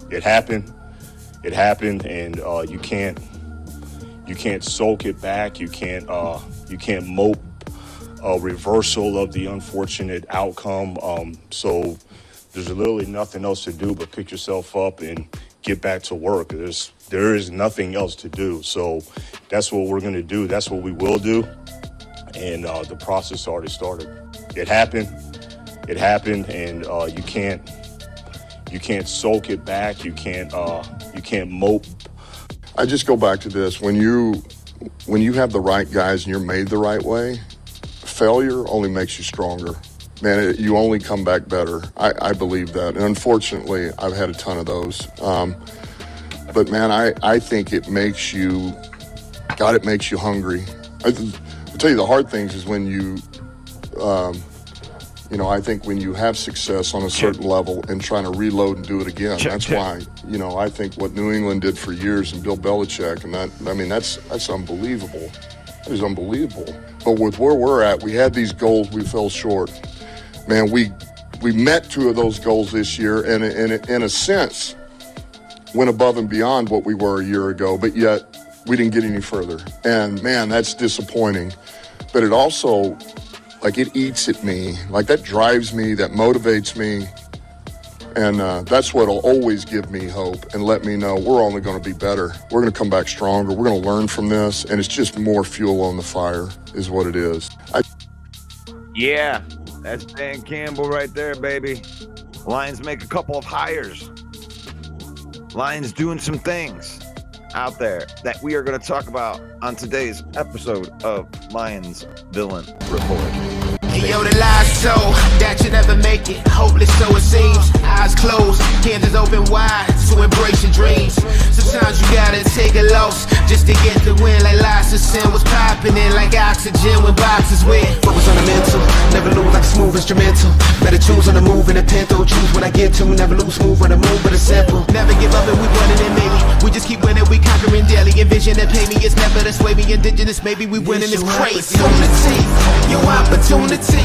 It happened. It happened, and you can't sulk it back. You can't mope a reversal of the unfortunate outcome. So there's literally nothing else to do but pick yourself up and get back to work. There is nothing else to do. So that's what we're going to do. That's what we will do. And the process already started. It happened. It happened, and you can't sulk it back. You can't mope. I just go back to this. When you have the right guys and you're made the right way, failure only makes you stronger. Man, you only come back better. I believe that. And unfortunately, I've had a ton of those. But man, I think it makes you hungry. I'll tell you the hard things is when you, I think when you have success on a certain level and trying to reload and do it again, that's why, I think what New England did for years and Bill Belichick and that's unbelievable. It is unbelievable. But with where we're at, we had these goals, we fell short. Man, we met two of those goals this year and in a sense went above and beyond what we were a year ago, but yet we didn't get any further. And man, that's disappointing. But it also, it eats at me. That drives me, that motivates me. And that's what'll always give me hope and let me know we're only going to be better. We're going to come back stronger. We're going to learn from this. And it's just more fuel on the fire is what it is. Yeah, that's Dan Campbell right there, baby. Lions make a couple of hires. Lions doing some things out there that we are going to talk about on today's episode of Lions Villain Report. Hey, yo, the lies so that you never make it. Hopeless, so it seems. Eyes closed, hands open wide to embrace your dreams. Sometimes you gotta take a loss just to get the win. Like lies to sin was popping in like oxygen when boxes wet. Focus on the mental, never lose like smooth instrumental. Better choose on the move in a pinto. Choose when I get to, never lose smooth on the move, but it's simple. Never give up and we running it, maybe. We just keep winning, we conquering daily. Envision and pay me, it's never to sway me. Indigenous, maybe we winning is crazy. Your opportunity,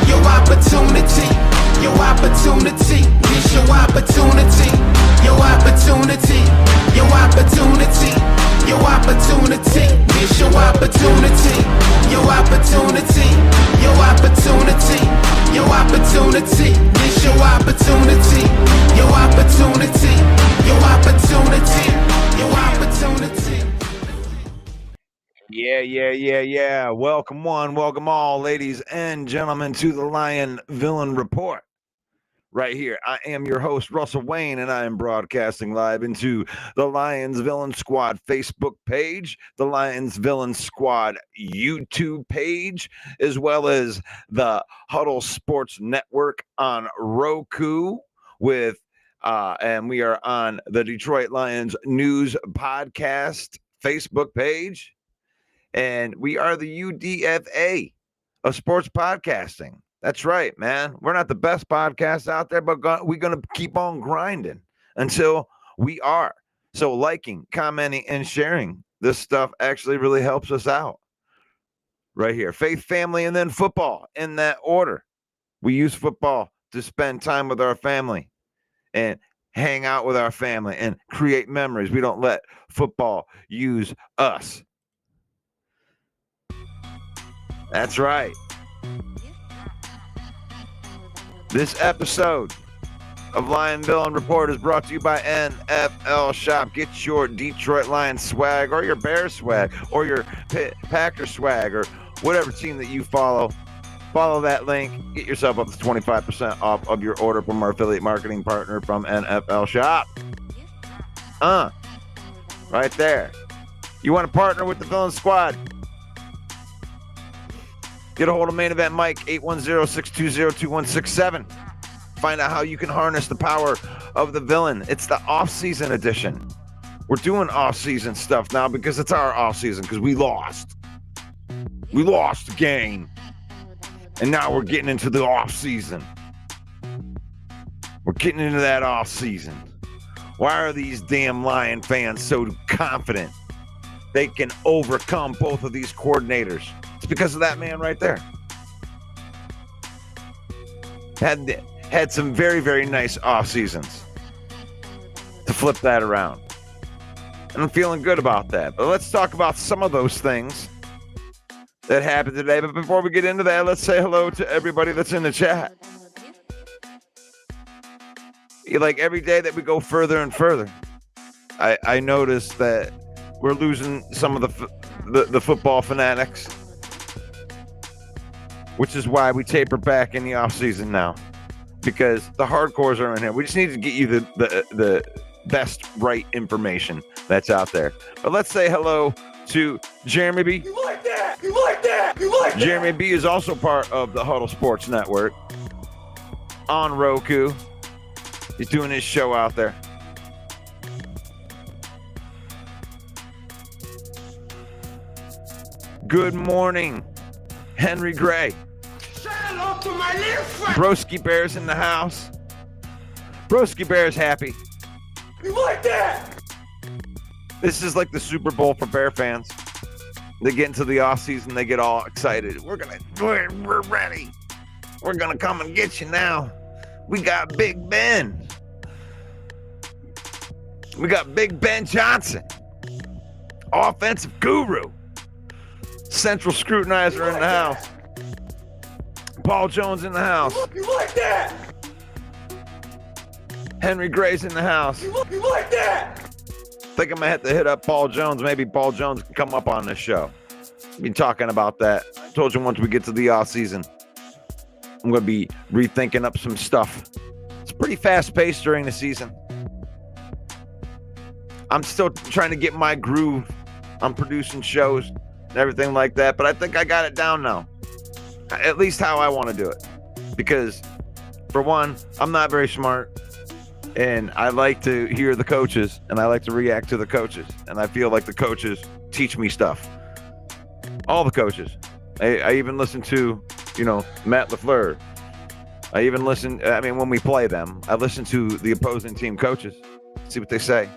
your opportunity, your opportunity. This your opportunity, your opportunity, your opportunity, your opportunity. This your opportunity, your opportunity, your opportunity, your opportunity. This your opportunity, your opportunity, your opportunity, your opportunity. Yeah. Welcome one, welcome all, ladies and gentlemen, to the Lion Villain Report. Right here, I am your host, Russell Wayne, and I am broadcasting live into the Lions Villain Squad Facebook page, the Lions Villain Squad YouTube page, as well as the Huddle Sports Network on Roku with, and we are on the Detroit Lions News Podcast Facebook page. And we are the UDFA of sports podcasting. That's right, man. We're not the best podcast out there, but we're going to keep on grinding until we are. So liking, commenting, and sharing this stuff actually really helps us out. Right here. Faith, family, and then football in that order. We use football to spend time with our family and hang out with our family and create memories. We don't let football use us. That's right. This episode of Lion Villain Report is brought to you by NFL Shop. Get your Detroit Lions swag or your Bears swag or your Packers swag or whatever team that you follow. Follow that link. Get yourself up to 25% off of your order from our affiliate marketing partner from NFL Shop. Right there. You want to partner with the Villain Squad? Get a hold of Main Event Mike, 810-620-2167. Find out how you can harness the power of the villain. It's the off-season edition. We're doing off-season stuff now because it's our off-season because we lost. We lost the game. And now we're getting into the off-season. We're getting into that off-season. Why are these damn Lion fans so confident they can overcome both of these coordinators? It's because of that man right there. Had some very, very nice off seasons. to flip that around. And I'm feeling good about that. But let's talk about some of those things that happened today. But before we get into that, let's say hello to everybody that's in the chat. Like every day that we go further and further, I noticed that we're losing some of the football fanatics, which is why we taper back in the off season now, because the hardcores are in here. We just need to get you the best right information that's out there. But let's say hello to Jeremy B. You like that? You like that? You like that? Jeremy B is also part of the Huddle Sports Network on Roku. He's doing his show out there. Good morning, Henry Gray. Say hello to my little friend. Broski Bear's in the house. Broski Bear's happy. You like that? This is like the Super Bowl for Bear fans. They get into the off season, they get all excited. We're ready. We're gonna come and get you now. We got Big Ben. We got Big Ben Johnson, offensive guru, central scrutinizer in the house. Paul Jones in the house. You like that? Henry Gray's in the house. You like that? Think I'm gonna have to hit up Paul Jones. Maybe Paul Jones can come up on this show. Been talking about that. I told you once we get to the off season, I'm gonna be rethinking up some stuff. It's pretty fast paced during the season. I'm still trying to get my groove. I'm producing shows and everything like that, but I think I got it down now. At least how I want to do it. Because, for one, I'm not very smart, and I like to hear the coaches, and I like to react to the coaches, and I feel like the coaches teach me stuff. All the coaches. I even listen to, Matt LaFleur. I even listen, when we play them, I listen to the opposing team coaches, see what they say.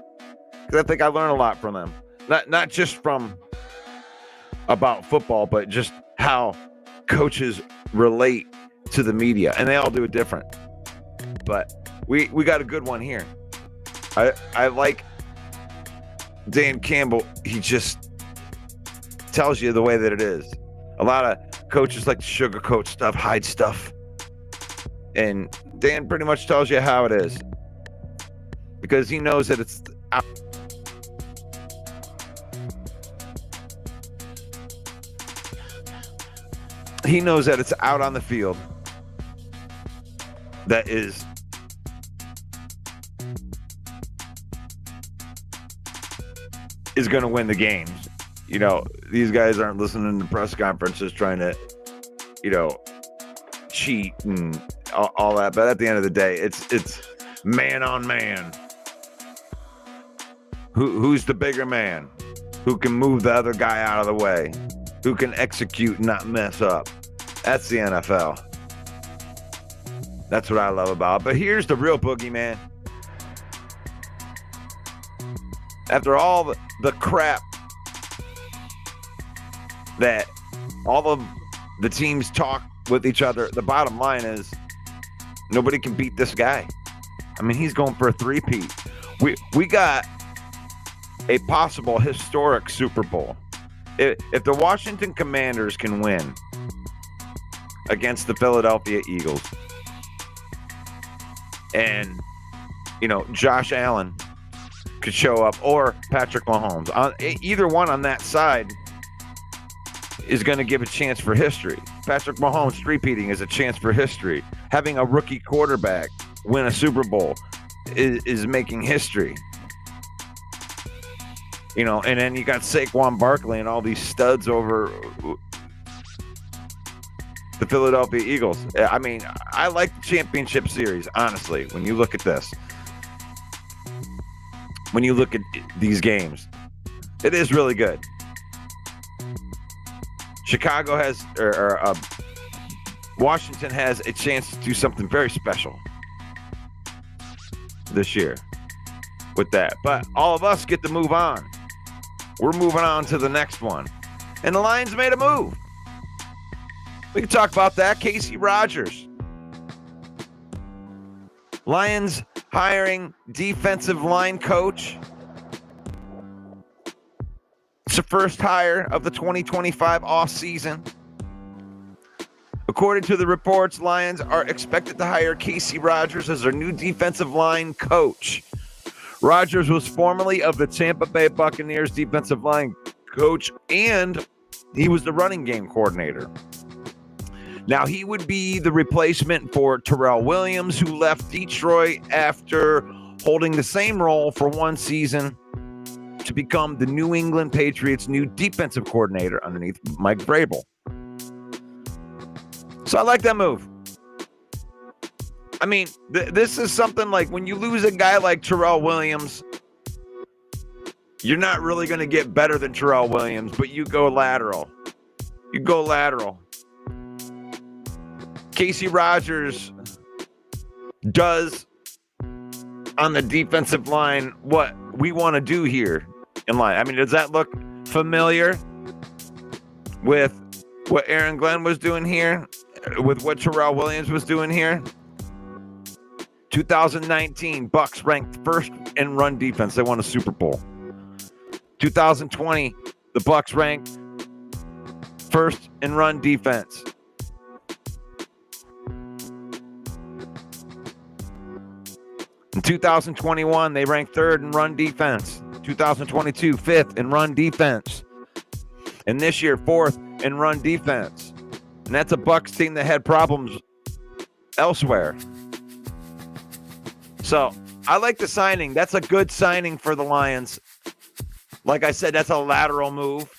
Because I think I learn a lot from them. Not just from about football, but just how coaches relate to the media. And they all do it different. But we got a good one here. I like Dan Campbell. He just tells you the way that it is. A lot of coaches like to sugarcoat stuff, hide stuff. And Dan pretty much tells you how it is. Because he knows that it's out. He knows that it's out on the field that is going to win the games. These guys aren't listening to press conferences trying to, cheat and all that. But at the end of the day, it's man on man. Who's the bigger man? Who can move the other guy out of the way? Who can execute and not mess up? That's the NFL. That's what I love about it. But here's the real boogeyman. After all the crap that all of the teams talk with each other, the bottom line is nobody can beat this guy. He's going for a three-peat. We got a possible historic Super Bowl. If the Washington Commanders can win against the Philadelphia Eagles and, Josh Allen could show up, or Patrick Mahomes, either one on that side is going to give a chance for history. Patrick Mahomes three-peating is a chance for history. Having a rookie quarterback win a Super Bowl is making history. And then you got Saquon Barkley and all these studs over the Philadelphia Eagles. I like the championship series, honestly, when you look at this. When you look at these games, it is really good. Chicago has, Washington has a chance to do something very special this year with that. But all of us get to move on. We're moving on to the next one. And the Lions made a move. We can talk about that. Casey Rogers. Lions hiring defensive line coach. It's the first hire of the 2025 offseason. According to the reports, Lions are expected to hire Casey Rogers as their new defensive line coach. Rogers was formerly of the Tampa Bay Buccaneers defensive line coach, and he was the running game coordinator. Now, he would be the replacement for Terrell Williams, who left Detroit after holding the same role for one season to become the New England Patriots' new defensive coordinator underneath Mike Vrabel. So I like that move. I mean, this is something like when you lose a guy like Terrell Williams, you're not really going to get better than Terrell Williams, but you go lateral. You go lateral. Casey Rogers does on the defensive line what we want to do here in line. I mean, does that look familiar with what Aaron Glenn was doing here? With what Terrell Williams was doing here? 2019, Bucs ranked first in run defense. They won a Super Bowl. 2020, the Bucs ranked first in run defense. In 2021, they ranked third in run defense. 2022, fifth in run defense. And this year, fourth in run defense. And that's a Bucs team that had problems elsewhere. So I like the signing. That's a good signing for the Lions. Like I said, that's a lateral move.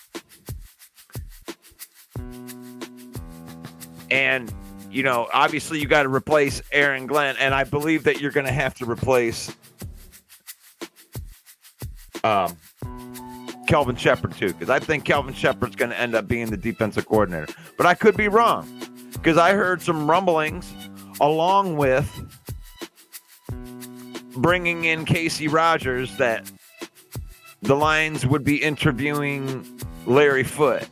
And, you know, obviously you got to replace Aaron Glenn. And I believe that you're going to have to replace Kelvin Shepherd too, because I think Kelvin Shepherd's going to end up being the defensive coordinator. But I could be wrong, because I heard some rumblings along with bringing in Casey Rogers that the Lions would be interviewing Larry Foote.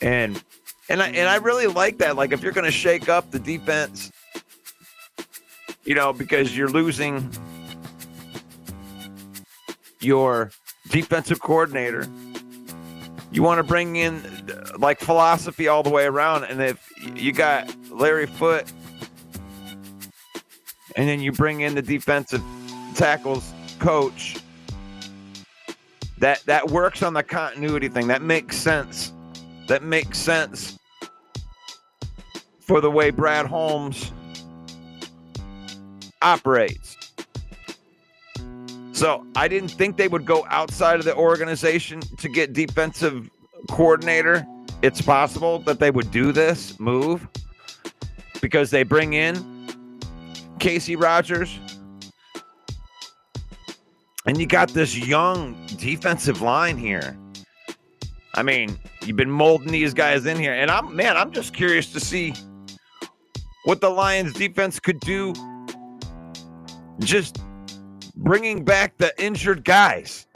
And I really like that. Like, if you're going to shake up the defense, you know, because you're losing your defensive coordinator, you want to bring in like philosophy all the way around. And if you got Larry Foote and then you bring in the defensive tackles coach, that works on the continuity thing. That makes sense. That makes sense for the way Brad Holmes operates. So I didn't think they would go outside of the organization to get defensive coordinator. It's possible that they would do this move because they bring in Casey Rogers. And you got this young defensive line here. I mean, you've been molding these guys in here. And I'm just curious to see what the Lions defense could do just bringing back the injured guys.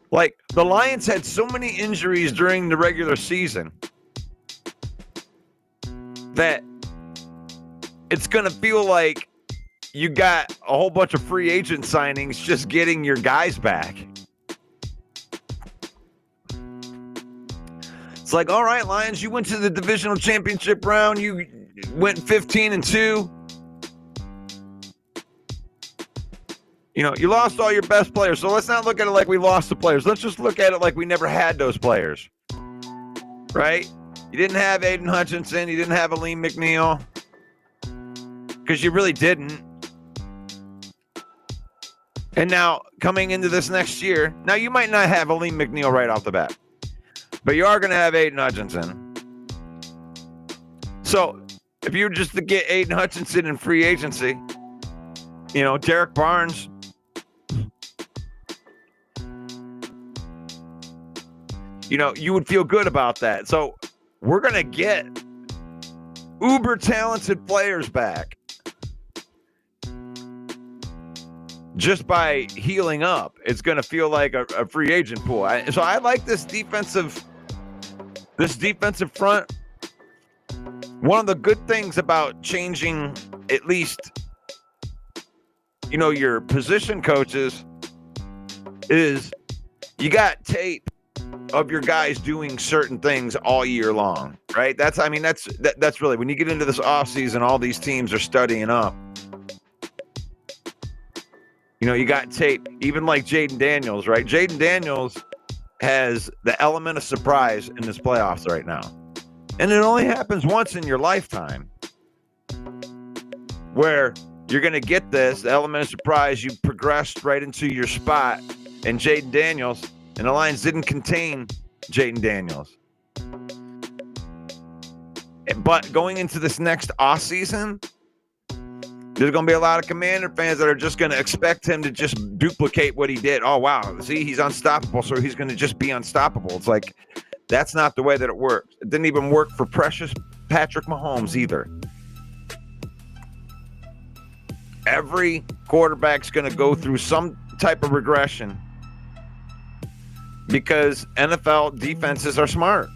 Like, the Lions had so many injuries during the regular season that it's going to feel like you got a whole bunch of free agent signings just getting your guys back. It's like, all right, Lions, you went to the divisional championship round. You went 15-2. You know, you lost all your best players. So let's not look at it like we lost the players. Let's just look at it like we never had those players. Right? You didn't have Aiden Hutchinson. You didn't have Aleem McNeil. Because you really didn't. And now, coming into this next year, now you might not have Aleem McNeil right off the bat. But you are going to have Aiden Hutchinson. So, if you were just to get Aiden Hutchinson in free agency, you know, Derek Barnes, you know, you would feel good about that. So, we're going to get uber talented players back just by healing up. It's going to feel like a free agent pool. So I like this defensive front. One of the good things about changing at least, your position coaches is you got tape of your guys doing certain things all year long, right? That's really, when you get into this offseason, all these teams are studying up. You got tape, even like Jaden Daniels, right? Jaden Daniels has the element of surprise in this playoffs right now. And it only happens once in your lifetime where you're going to get this, the element of surprise. You progressed right into your spot, and Jaden Daniels, and the Lions didn't contain Jaden Daniels. But going into this next offseason, there's going to be a lot of Commander fans that are just going to expect him to just duplicate what he did. Oh, wow. See, he's unstoppable, so he's going to just be unstoppable. It's like, that's not the way that it works. It didn't even work for precious Patrick Mahomes either. Every quarterback's going to go through some type of regression because NFL defenses are smart.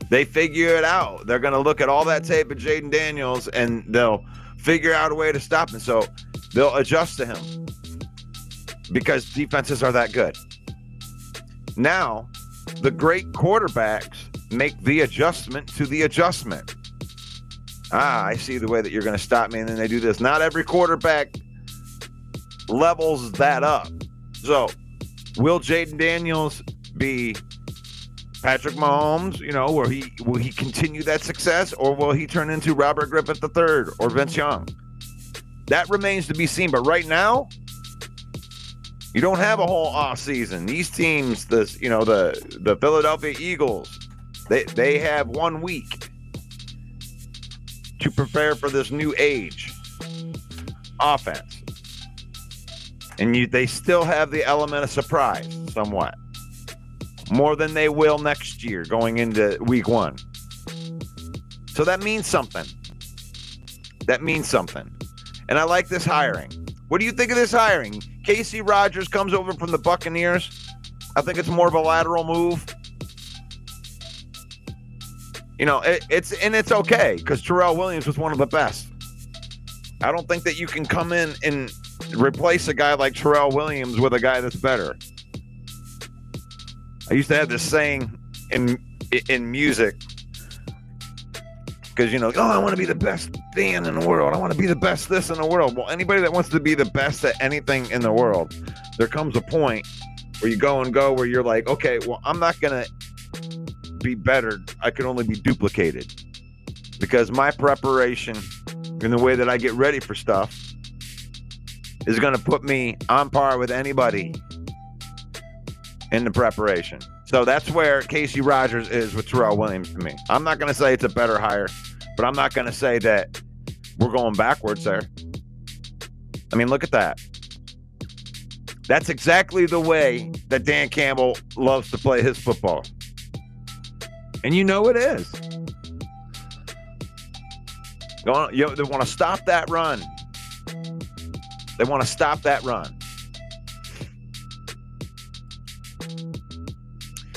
They figure it out. They're going to look at all that tape of Jaden Daniels and they'll figure out a way to stop him. So they'll adjust to him because defenses are that good. Now, the great quarterbacks make the adjustment to the adjustment. I see the way that you're going to stop me, and then they do this. Not every quarterback levels that up. So, will Jaden Daniels be Patrick Mahomes, will he continue that success, or will he turn into Robert Griffith III or Vince Young? That remains to be seen. But right now, you don't have a whole off season. These teams, the Philadelphia Eagles, they have 1 week to prepare for this new age offense, and they still have the element of surprise somewhat. More than they will next year going into week 1. So that means something. And I like this hiring. What do you think of this hiring? Casey Rogers comes over from the Buccaneers. I think it's more of a lateral move. It's okay because Terrell Williams was one of the best. I don't think that you can come in and replace a guy like Terrell Williams with a guy that's better. I used to have this saying in music because, I want to be the best band in the world. I want to be the best this in the world. Well, anybody that wants to be the best at anything in the world, there comes a point where you go where you're like, okay, well, I'm not going to be better. I can only be duplicated because my preparation and the way that I get ready for stuff is going to put me on par with anybody in the preparation. So that's where Casey Rogers is with Terrell Williams to me. I'm not going to say it's a better hire, but I'm not going to say that we're going backwards there. I mean, look at that. That's exactly the way that Dan Campbell loves to play his football. And it is. They want to stop that run.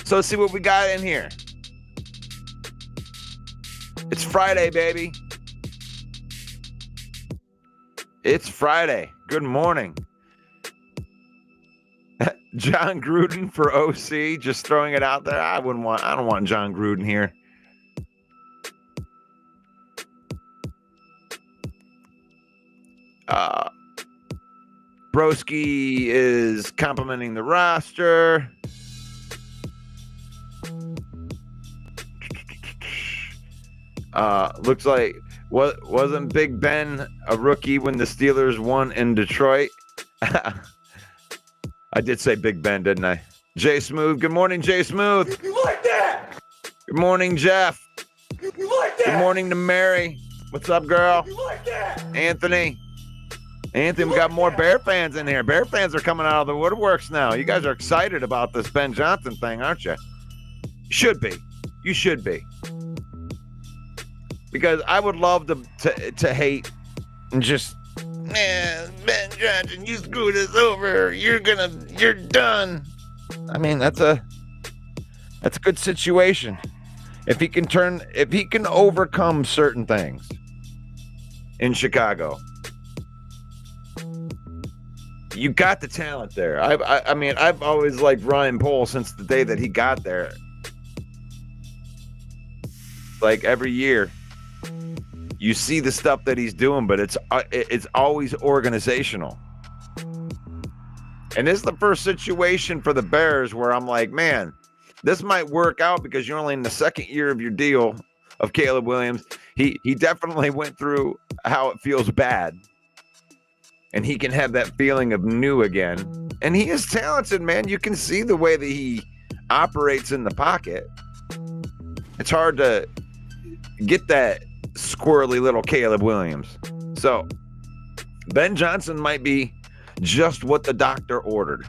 So let's see what we got in here. It's Friday, baby. It's Friday. Good morning. John Gruden for OC, just throwing it out there. I don't want John Gruden here. Broski is complimenting the roster. Looks like wasn't Big Ben a rookie when the Steelers won in Detroit? I did say Big Ben, didn't I? Jay Smooth. Good morning, Jay Smooth. You like that? Good morning, Jeff. You like that? Good morning to Mary. What's up, girl? You like that? Anthony, we got more Bear fans in here. Bear fans are coming out of the woodworks now. You guys are excited about this Ben Johnson thing, aren't you? Should be. You should be. Because I would love to hate and just, man, Ben Johnson, you screwed us over. You're done. I mean, that's a good situation. If he can overcome certain things in Chicago, you got the talent there. I mean, I've always liked Ryan Pohl since the day that he got there. Like every year, you see the stuff that he's doing, but it's always organizational. And this is the first situation for the Bears where I'm like, man, this might work out because you're only in the second year of your deal of Caleb Williams. He definitely went through how it feels bad. And he can have that feeling of new again. And he is talented, man. You can see the way that he operates in the pocket. It's hard to get that squirrely little Caleb Williams. So Ben Johnson might be just what the doctor ordered.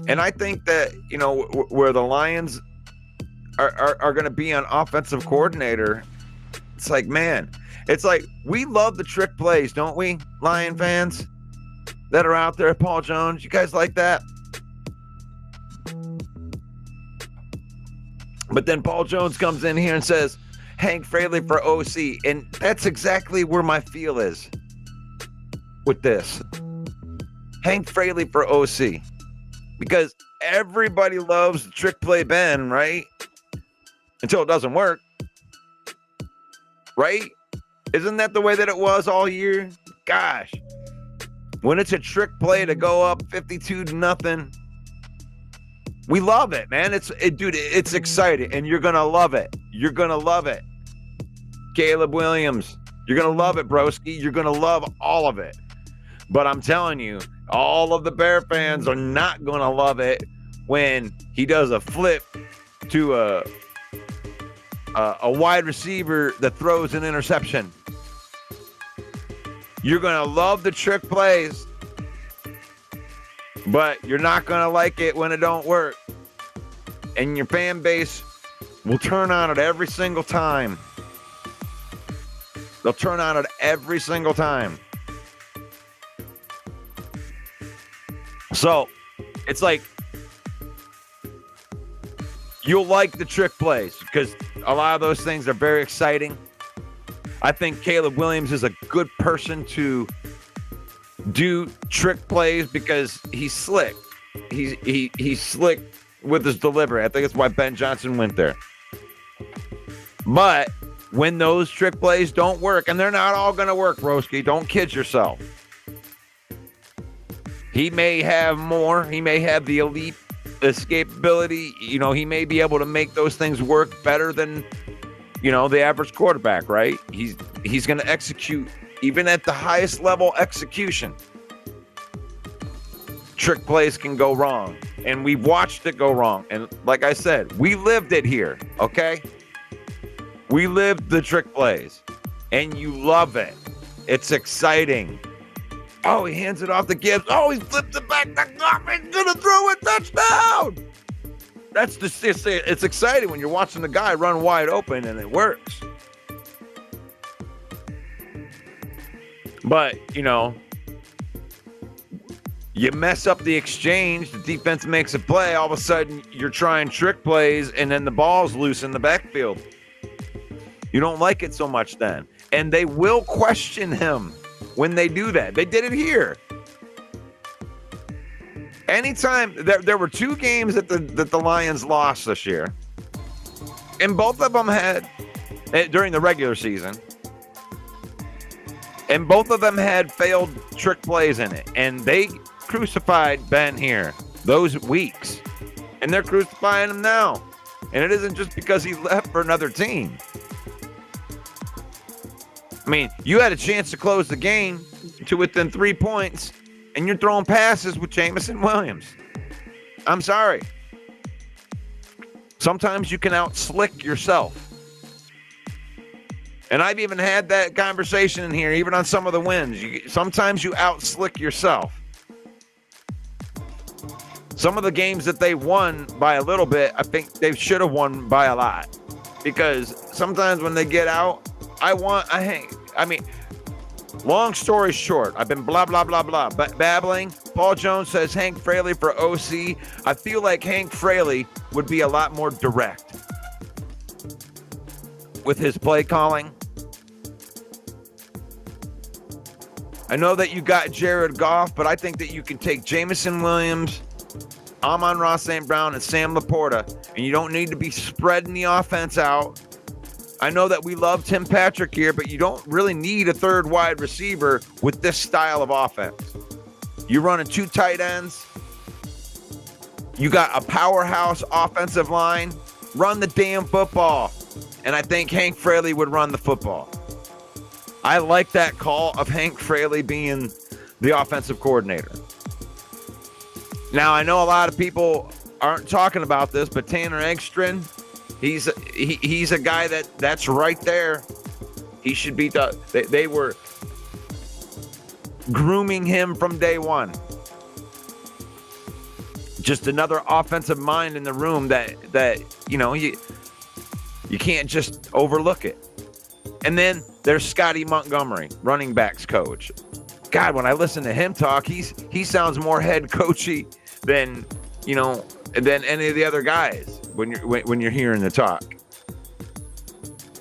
And I think that, you know, where the Lions are going to be on offensive coordinator, it's like, man, it's like we love the trick plays, don't we, Lion fans that are out there? Paul Jones, you guys like that? But then Paul Jones comes in here and says, Hank Fraley for OC. And that's exactly where my feel is with this. Hank Fraley for OC. Because everybody loves the trick play Ben, right? Until it doesn't work. Right? Isn't that the way that it was all year? Gosh. When it's a trick play to go up 52-0, we love it, man. Dude, it's exciting, and you're gonna love it. You're gonna love it. Caleb Williams, you're gonna love it, broski. You're gonna love all of it. But I'm telling you, all of the Bear fans are not gonna love it when he does a flip to a wide receiver that throws an interception. You're gonna love the trick plays, but you're not going to like it when it don't work. And your fan base will turn on it every single time. They'll turn on it every single time. So, it's like, you'll like the trick plays because a lot of those things are very exciting. I think Caleb Williams is a good person to do trick plays because he's slick. He's slick with his delivery. I think that's why Ben Johnson went there. But when those trick plays don't work, and they're not all going to work, Broski, don't kid yourself. He may have more. He may have the elite escapability. You know, he may be able to make those things work better than, you know, the average quarterback, right? He's going to execute even at the highest level execution. Trick plays can go wrong. And we've watched it go wrong. And like I said, we lived it here, okay? We lived the trick plays. And you love it. It's exciting. Oh, he hands it off to Gibbs. Oh, he flipped it back. He's going to throw a touchdown. It's exciting when you're watching the guy run wide open and it works. But, you know, you mess up the exchange, the defense makes a play, all of a sudden you're trying trick plays, and then the ball's loose in the backfield. You don't like it so much then. And they will question him when they do that. They did it here. Anytime, there were two games that the Lions lost this year, and both of them had, during the regular season, and both of them had failed trick plays in it. And they crucified Ben here those weeks. And they're crucifying him now. And it isn't just because he left for another team. I mean, you had a chance to close the game to within 3 points, and you're throwing passes with Jamison Williams. I'm sorry. Sometimes you can out-slick yourself. And I've even had that conversation in here, even on some of the wins. Sometimes you out-slick yourself. Some of the games that they won by a little bit, I think they should have won by a lot. Because sometimes when they get out, I mean, Long story short, I've been blah, blah, blah, blah, babbling. Paul Jones says Hank Fraley for OC. I feel like Hank Fraley would be a lot more direct with his play calling. I know that you got Jared Goff, but I think that you can take Jameson Williams, Amon-Ra St. Brown, and Sam Laporta, and you don't need to be spreading the offense out. I know that we love Tim Patrick here, but you don't really need a third wide receiver with this style of offense. You're running 2 tight ends. You got a powerhouse offensive line. Run the damn football. And I think Hank Fraley would run the football. I like that call of Hank Fraley being the offensive coordinator. Now, I know a lot of people aren't talking about this, but Tanner Egstrom, he's a guy that's right there. He should be they were grooming him from day one. Just another offensive mind in the room that you can't just overlook it. And then there's Scotty Montgomery, running backs coach. God, when I listen to him talk, he sounds more head coachy than any of the other guys when you're hearing the talk.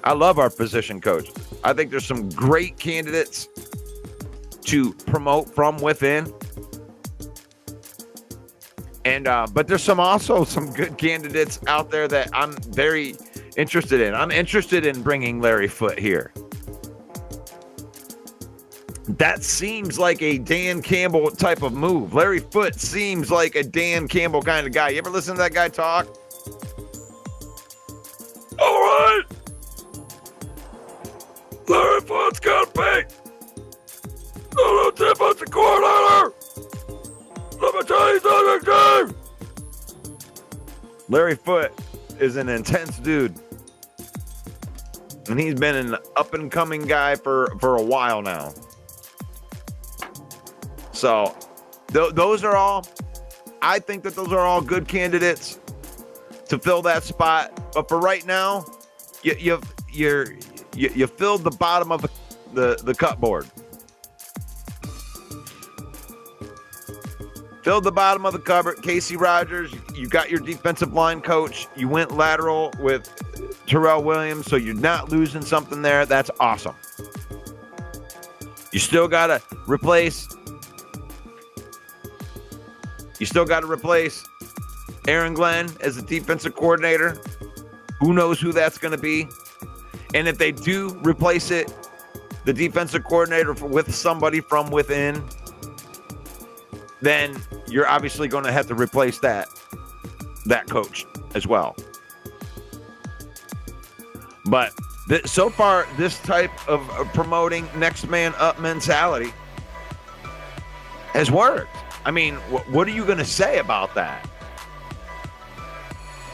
I love our position coach. I think there's some great candidates to promote from within. And but there's also some good candidates out there that I'm very interested in. I'm interested in bringing Larry Foote here. That seems like a Dan Campbell type of move. Larry Foote seems like a Dan Campbell kind of guy. You ever listen to that guy talk? All right. Larry Foote's got beat. No defensive coordinator. Let me tell you something, Dave. Larry Foote is an intense dude. And he's been an up-and-coming guy for a while now. So, those are all, I think that those are all good candidates to fill that spot. But for right now, you filled the bottom of the cupboard. Filled the bottom of the cupboard. Casey Rogers, you got your defensive line coach. You went lateral with Terrell Williams, so you're not losing something there. That's awesome. You still got to replace Aaron Glenn as the defensive coordinator. Who knows who that's going to be? And if they do replace it, the defensive coordinator with somebody from within, then you're obviously going to have to replace that coach as well. But so far, this type of promoting next man up mentality has worked. I mean, what are you going to say about that?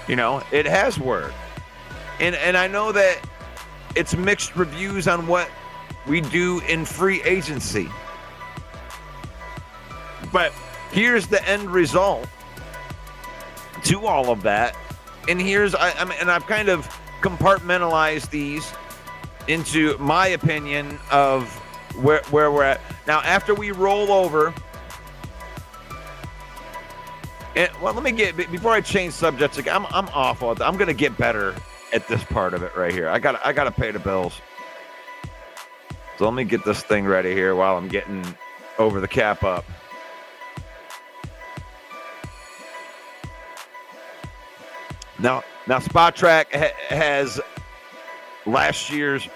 It has worked. And I know that it's mixed reviews on what we do in free agency. But here's the end result to all of that. And I've kind of compartmentalized these into my opinion of where we're at. Now, after we roll over, before I change subjects, I'm awful at that. I'm going to get better at this part of it right here. I got to pay the bills. So let me get this thing ready here while I'm getting over the cap up. Now Spot Track has last year's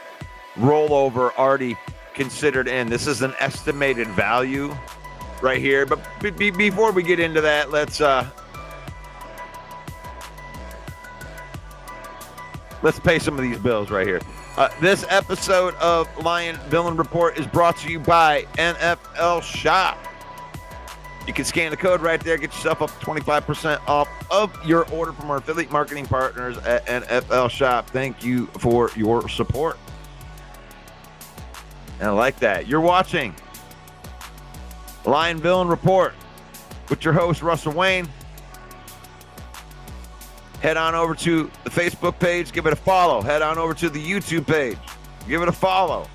rollover already considered in. This is an estimated value right here. But before we get into that, let's pay some of these bills right here. This episode of Lion Villain Report is brought to you by NFL Shop. You can scan the code right there, get yourself up 25% off of your order from our affiliate marketing partners at NFL Shop. Thank you for your support. And I like that. You're watching Lion Villain Report with your host, Russell Wayne. Head on over to the Facebook page, give it a follow. Head on over to the YouTube page, give it a follow.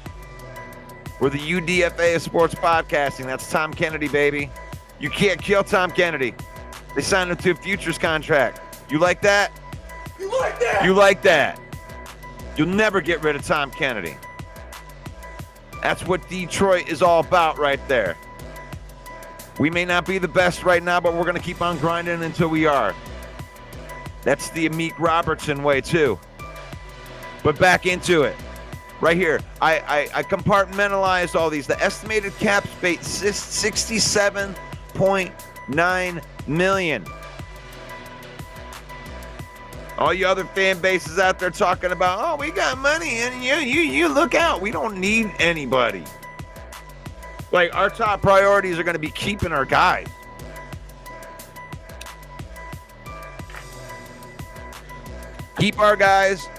We're the UDFA of sports podcasting. That's Tom Kennedy, baby. You can't kill Tom Kennedy. They signed him to a futures contract. You like that? You like that? You like that? You'll never get rid of Tom Kennedy. That's what Detroit is all about right there. We may not be the best right now, but we're going to keep on grinding until we are. That's the Amik Robertson way, too. But back into it. Right here. I compartmentalized all these. The estimated cap space, $67.9 million. All you other fan bases out there talking about, oh, we got money, and you look out. We don't need anybody. Like, our top priorities are going to be keeping our guys. Keep our guys.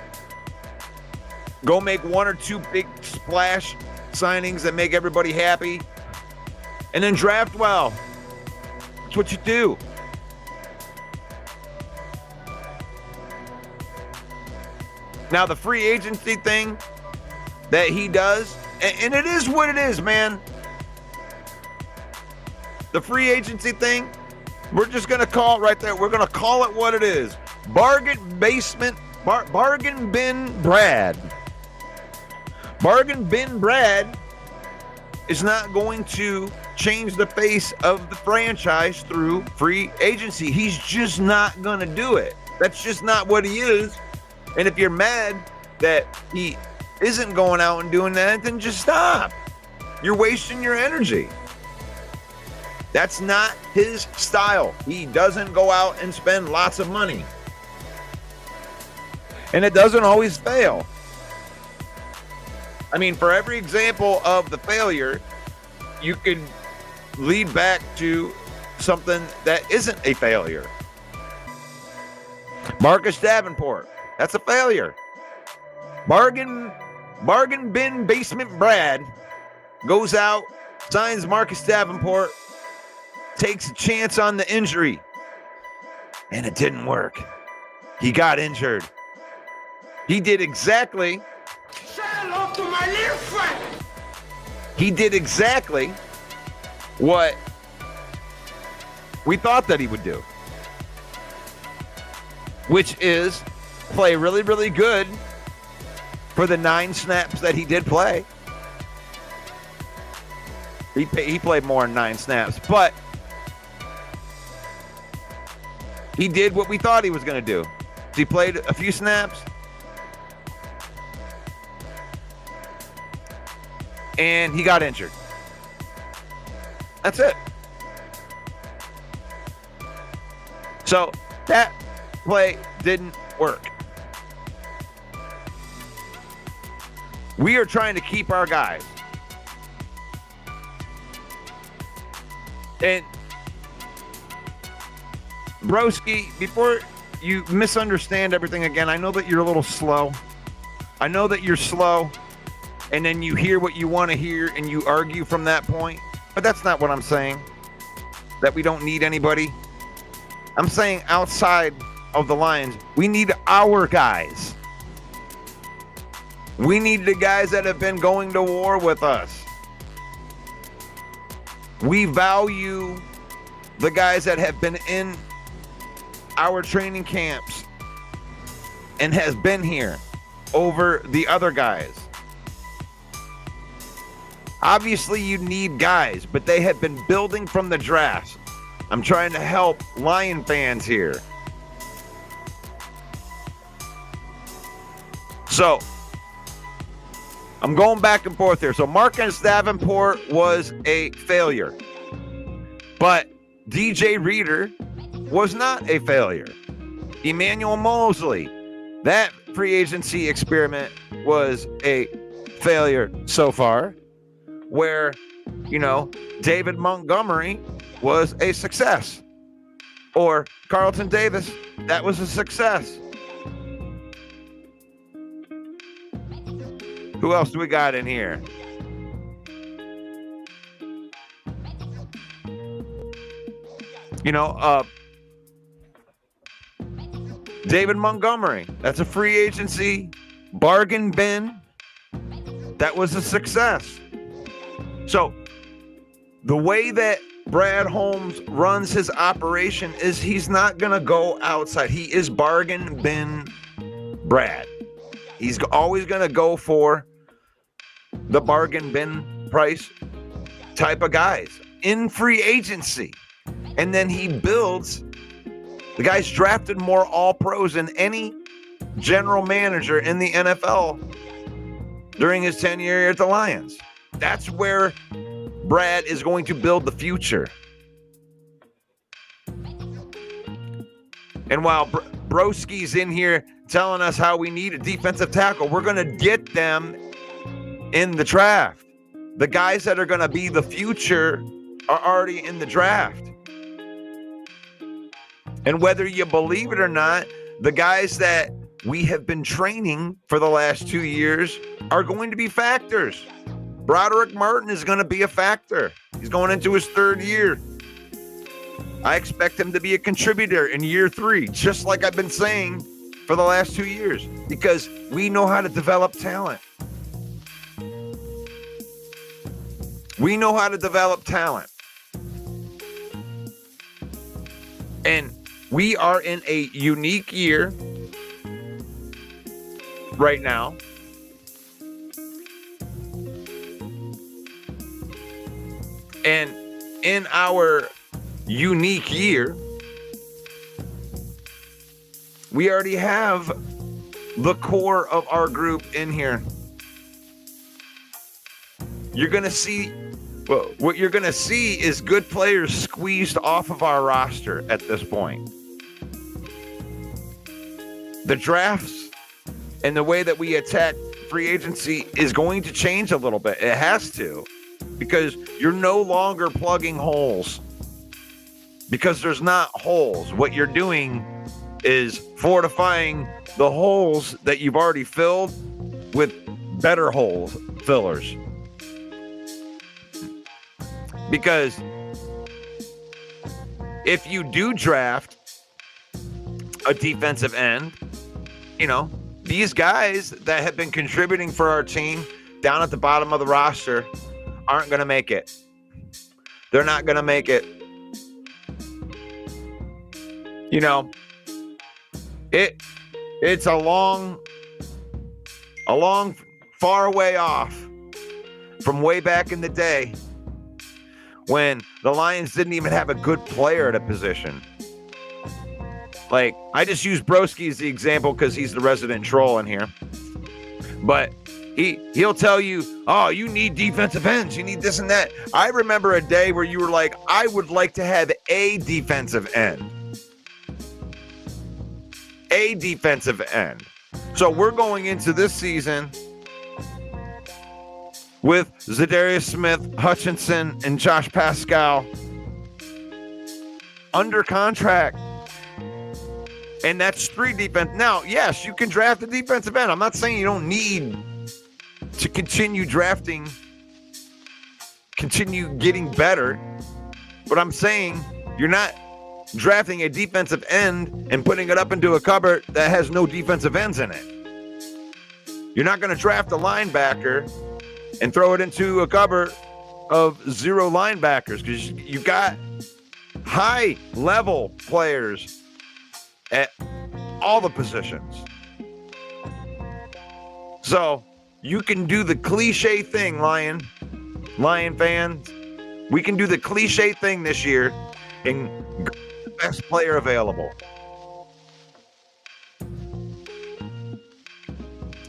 Go make one or two big splash signings that make everybody happy. And then draft well. That's what you do. Now, the free agency thing that he does, and it is what it is, man. The free agency thing, we're just going to call it right there. We're going to call it what it is. Bargain bin Brad. Bargain bin Brad is not going to change the face of the franchise through free agency. He's just not going to do it. That's just not what he is. And if you're mad that he isn't going out and doing that, then just stop. You're wasting your energy. That's not his style. He doesn't go out and spend lots of money. And it doesn't always fail. I mean, for every example of the failure, you could lead back to something that isn't a failure. Marcus Davenport. That's a failure. Bargain bin basement Brad goes out, signs Marcus Davenport, takes a chance on the injury, and it didn't work. He got injured. He did exactly. Say hello to my little friend. He did exactly what we thought that he would do, which is play really, really good for the 9 snaps that he did play. He played more than 9 snaps, but he did what we thought he was going to do. He played a few snaps, and he got injured. That's it. So that play didn't work. We are trying to keep our guys. And Broski, before you misunderstand everything again, I know that you're a little slow. I know that you're slow, and then you hear what you want to hear and you argue from that point. But that's not what I'm saying. That we don't need anybody. I'm saying outside of the lines, we need our guys. We need the guys that have been going to war with us. We value the guys that have been in our training camps and has been here over the other guys. Obviously, you need guys, but they have been building from the draft. I'm trying to help Lion fans here. So, I'm going back and forth here. So Marcus Davenport was a failure. But DJ Reader was not a failure. Emmanuel Mosley, that free agency experiment was a failure so far. Where, David Montgomery was a success. Or Carlton Davis, that was a success. Who else do we got in here? David Montgomery, that's a free agency bargain bin. That was a success. So the way that Brad Holmes runs his operation is he's not going to go outside. He is bargain bin Brad. He's always going to go for the bargain bin price type of guys in free agency. And then he builds. The guy's drafted more all-pros than any general manager in the NFL during his tenure here at the Lions. That's where Brad is going to build the future. And while Broski's in here telling us how we need a defensive tackle, we're going to get them in the draft. The guys that are going to be the future are already in the draft. And whether you believe it or not, the guys that we have been training for the last 2 years are going to be factors. Broderick Martin is going to be a factor. He's going into his 3rd year. I expect him to be a contributor in year 3, just like I've been saying for the last 2 years, because we know how to develop talent. We know how to develop talent. And we are in a unique year right now. And in our unique year, we already have the core of our group in here. You're going to see, well, what you're going to see is good players squeezed off of our roster at this point. The drafts and the way that we attack free agency is going to change a little bit. It has to, because you're no longer plugging holes, because there's not holes. What you're doing is fortifying the holes that you've already filled with better hole fillers. Because if you do draft a defensive end, you know, these guys that have been contributing for our team down at the bottom of the roster aren't going to make it. They're not going to make it. You know, it's a long, far way off from way back in the day when the Lions didn't even have a good player at a position. Like, I just use Broski as the example because he's the resident troll in here. But he'll tell you, oh, you need defensive ends. You need this and that. I remember a day where you were like, I would like to have a defensive end. A defensive end. So we're going into this season with Zadarius Smith, Hutchinson, and Josh Pascal under contract. And that's 3 defense. Now, yes, you can draft a defensive end. I'm not saying you don't need to continue drafting, continue getting better. But I'm saying you're not drafting a defensive end and putting it up into a cupboard that has no defensive ends in it. You're not going to draft a linebacker and throw it into a cupboard of 0 linebackers, because you got high level players at all the positions. So you can do the cliche thing, Lion fans. We can do the cliche thing this year and the best player available.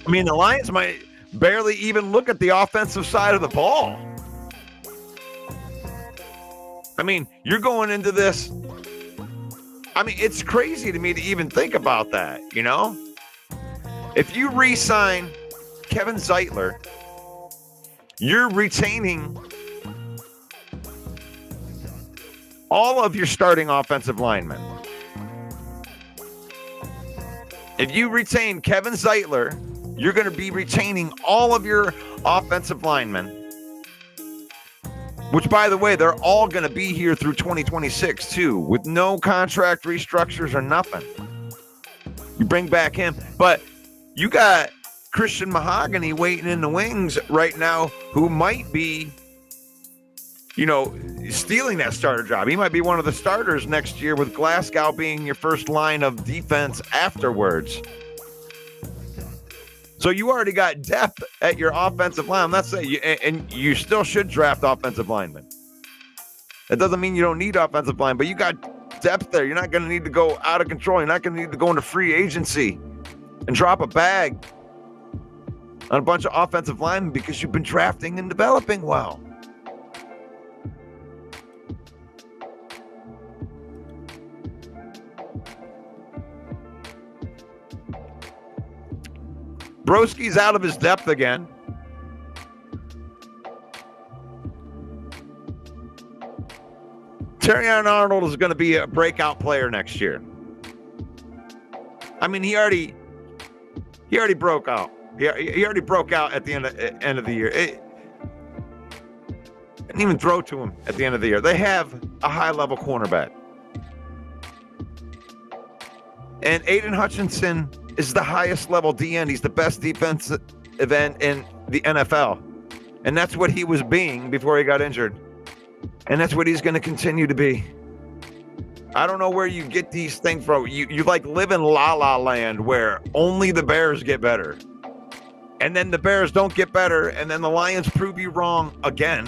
I mean, the Lions might barely even look at the offensive side of the ball. I mean, you're going into this. I mean, it's crazy to me to even think about that, you know? If you re-sign Kevin Zeitler, you're retaining all of your starting offensive linemen. If you retain Kevin Zeitler, you're going to be retaining all of your offensive linemen, which, by the way, they're all going to be here through 2026, too, with no contract restructures or nothing. You bring back him, but you got Christian Mahogany waiting in the wings right now, who might be stealing that starter job. He might be one of the starters next year, with Glasgow being your first line of defense afterwards. So you already got depth at your offensive line. I'm not saying and you still should draft offensive linemen. That doesn't mean you don't need offensive line, but you got depth there. You're not going to need to go out of control. You're not going to need to go into free agency and drop a bag on a bunch of offensive linemen because you've been drafting and developing well. Broski's out of his depth again. Terrion Arnold is going to be a breakout player next year. I mean, he already broke out. He already broke out at the end of the year. Didn't even throw to him at the end of the year. They have a high-level cornerback. And Aiden Hutchinson is the highest level DN. He's the best defensive end in the NFL. And that's what he was being before he got injured. And that's what he's going to continue to be. I don't know where you get these things from. You like live in La La Land where only the Bears get better. And then the Bears don't get better. And then the Lions prove you wrong again.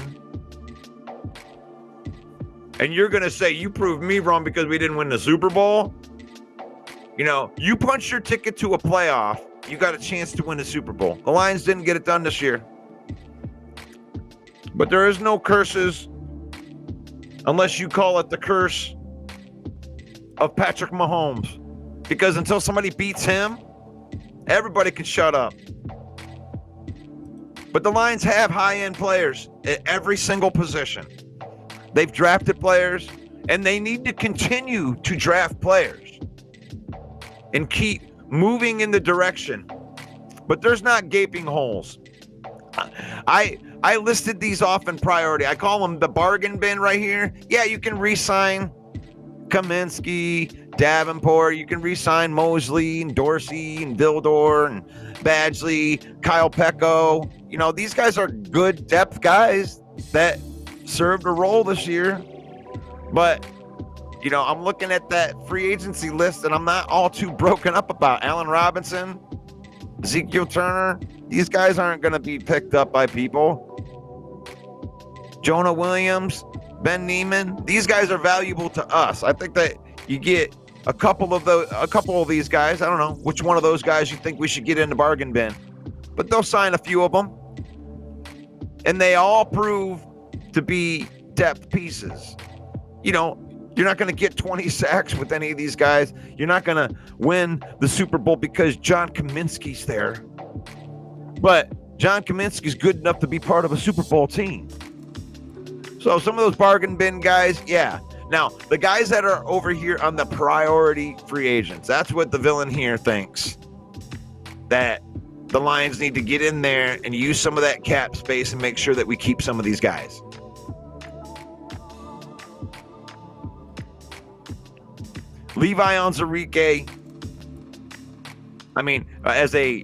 And you're going to say, you proved me wrong because we didn't win the Super Bowl? You punched your ticket to a playoff. You got a chance to win the Super Bowl. The Lions didn't get it done this year. But there is no curses unless you call it the curse of Patrick Mahomes. Because until somebody beats him, everybody can shut up. But the Lions have high-end players at every single position. They've drafted players, and they need to continue to draft players and keep moving in the direction. But there's not gaping holes. I listed these off in priority. I call them the bargain bin right here. Yeah, you can re-sign Kaminsky, Davenport. You can re-sign Mosley and Dorsey and Vildor and Badgley, Kyle Pecco. These guys are good depth guys that served a role this year. But I'm looking at that free agency list, and I'm not all too broken up about Allen Robinson, Ezekiel Turner. These guys aren't going to be picked up by people. Jonah Williams, Ben Neiman. These guys are valuable to us. I think that you get a couple of these guys. I don't know which one of those guys you think we should get in the bargain bin, but they'll sign a few of them, and they all prove to be depth pieces. You're not going to get 20 sacks with any of these guys. You're not going to win the Super Bowl because John Kaminsky's there. But John Kaminsky's good enough to be part of a Super Bowl team. So some of those bargain bin guys, yeah. Now, the guys that are over here on the priority free agents, that's what the villain here thinks. That the Lions need to get in there and use some of that cap space and make sure that we keep some of these guys. Levi Onwuzurike, as a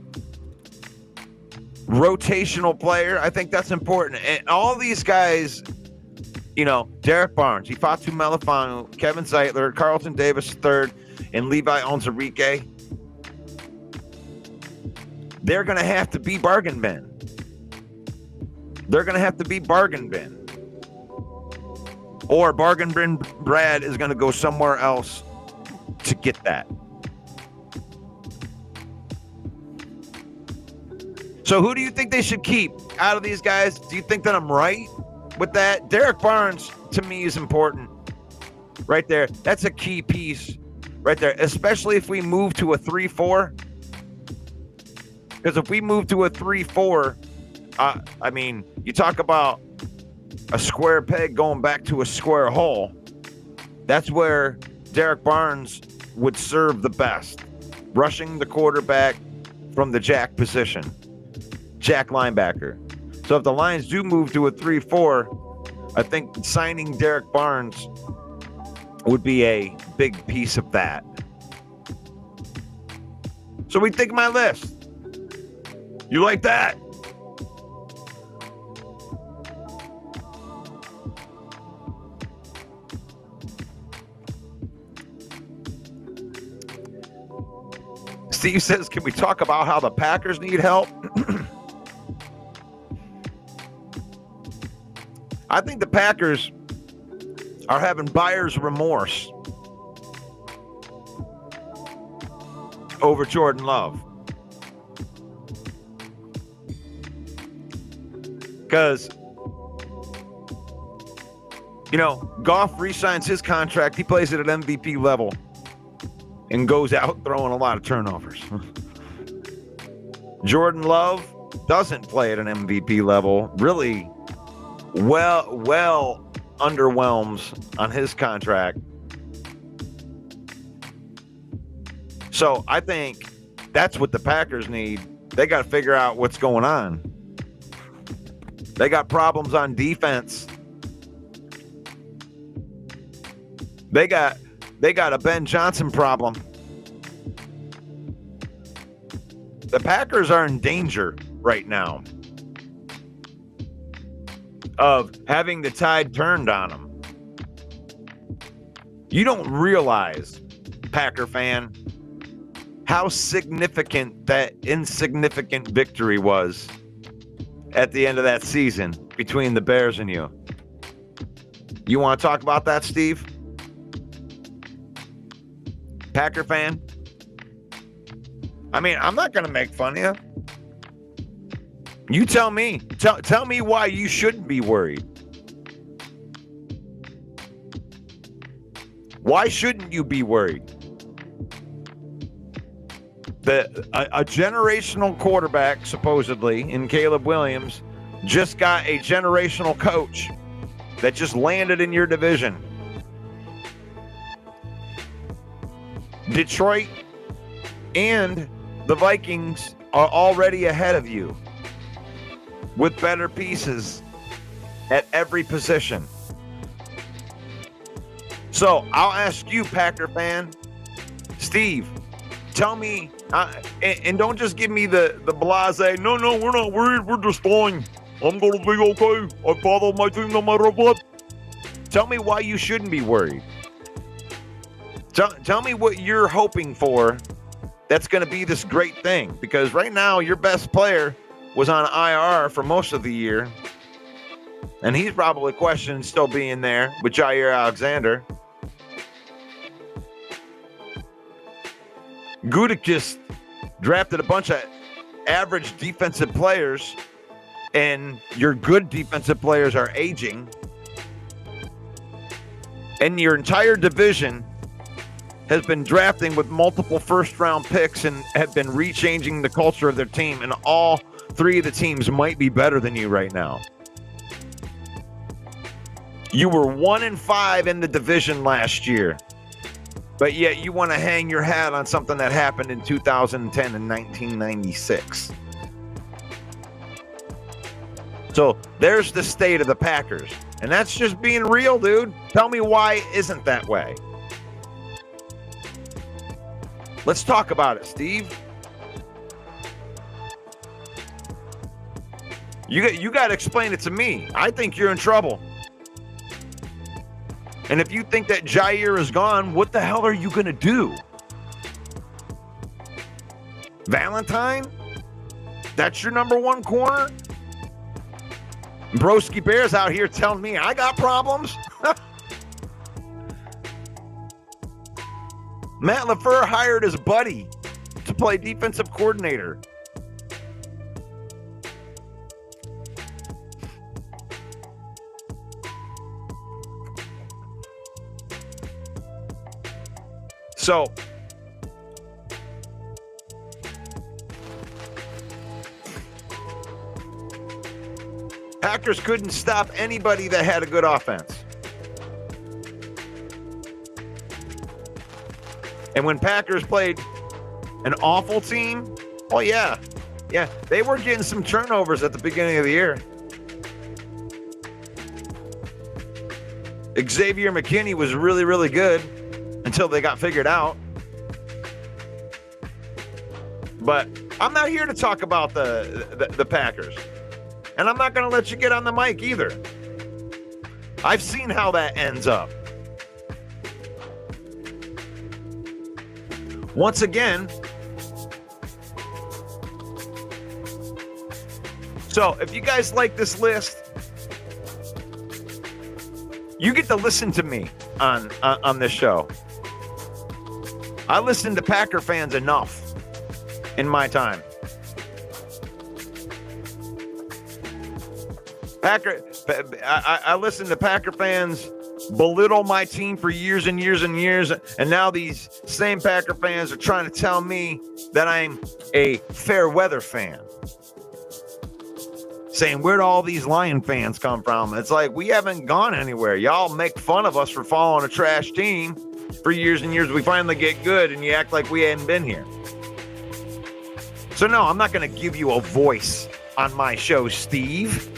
rotational player, I think that's important. And all these guys, Derek Barnes, Ifeatu Melifonwu, Kevin Zeitler, Carlton Davis III, and Levi Onwuzurike, they're going to have to be bargain bin. They're going to have to be bargain bin. Or bargain bin Brad is going to go somewhere else to get that. So who do you think they should keep out of these guys? Do you think that I'm right with that? Derek Barnes, to me, is important. Right there. That's a key piece right there, especially if we move to a 3-4. Because if we move to a 3-4, you talk about a square peg going back to a square hole. That's where Derek Barnes would serve the best, rushing the quarterback from the jack position, jack linebacker. So if the Lions do move to a 3-4, I think signing Derek Barnes would be a big piece of that. So we think of my list. You like that? Steve says, can we talk about how the Packers need help? I think the Packers are having buyer's remorse over Jordan Love. Because, you know, Goff re-signs his contract. He plays it at MVP level and goes out throwing a lot of turnovers. Jordan Love doesn't play at an MVP level. Really well underwhelms on his contract. So I think that's what the Packers need. They got to figure out what's going on. They got problems on defense. They got a Ben Johnson problem. The Packers are in danger right now of having the tide turned on them. You don't realize, Packer fan, how significant that insignificant victory was at the end of that season between the Bears and you. You want to talk about that, Steve? Packer fan? I mean, I'm not going to make fun of you. You tell me. Tell me why you shouldn't be worried. Why shouldn't you be worried? A generational quarterback, supposedly, in Caleb Williams, just got a generational coach that just landed in your division. Detroit and the Vikings are already ahead of you with better pieces at every position. So I'll ask you, Packer fan, Steve, tell me, and don't just give me the blase, no, we're not worried, we're just fine. I'm going to be okay. I follow my team no matter what. Tell me why you shouldn't be worried. Tell me what you're hoping for that's going to be this great thing. Because right now, your best player was on IR for most of the year. And he's probably questioned still being there with Jair Alexander. Gutekunst drafted a bunch of average defensive players, and your good defensive players are aging. And your entire division has been drafting with multiple first-round picks and have been rechanging the culture of their team, and all three of the teams might be better than you right now. You were 1-5 in the division last year, but yet you want to hang your hat on something that happened in 2010 and 1996. So there's the state of the Packers, and that's just being real, dude. Tell me why it isn't that way. Let's talk about it, Steve. You got to explain it to me. I think you're in trouble. And if you think that Jair is gone, what the hell are you going to do? Valentine? That's your number one corner? Broski Bear's out here telling me I got problems? Matt LaFleur hired his buddy to play defensive coordinator. So, Packers couldn't stop anybody that had a good offense. And when Packers played an awful team, oh yeah, they were getting some turnovers at the beginning of the year. Xavier McKinney was really, really good until they got figured out. But I'm not here to talk about the Packers. And I'm not going to let you get on the mic either. I've seen how that ends up. Once again, So if you guys like this list, you get to listen to me on this show. I listen to Packer fans enough in my time. I listen to Packer fans belittle my team for years and years and years, and now these same Packer fans are trying to tell me that I'm a fair weather fan. Saying, where'd all these Lion fans come from? It's like, we haven't gone anywhere. Y'all make fun of us for following a trash team for years and years. We finally get good, and you act like we hadn't been here. So no, I'm not going to give you a voice on my show, Steve.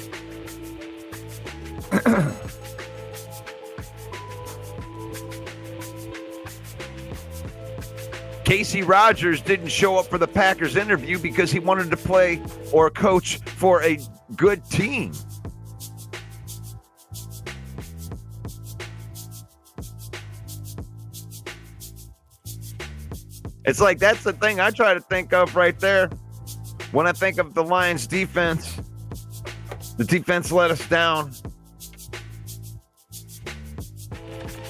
Casey Rogers didn't show up for the Packers interview because he wanted to play or coach for a good team. It's like, that's the thing I try to think of right there. When I think of the Lions defense, the defense let us down.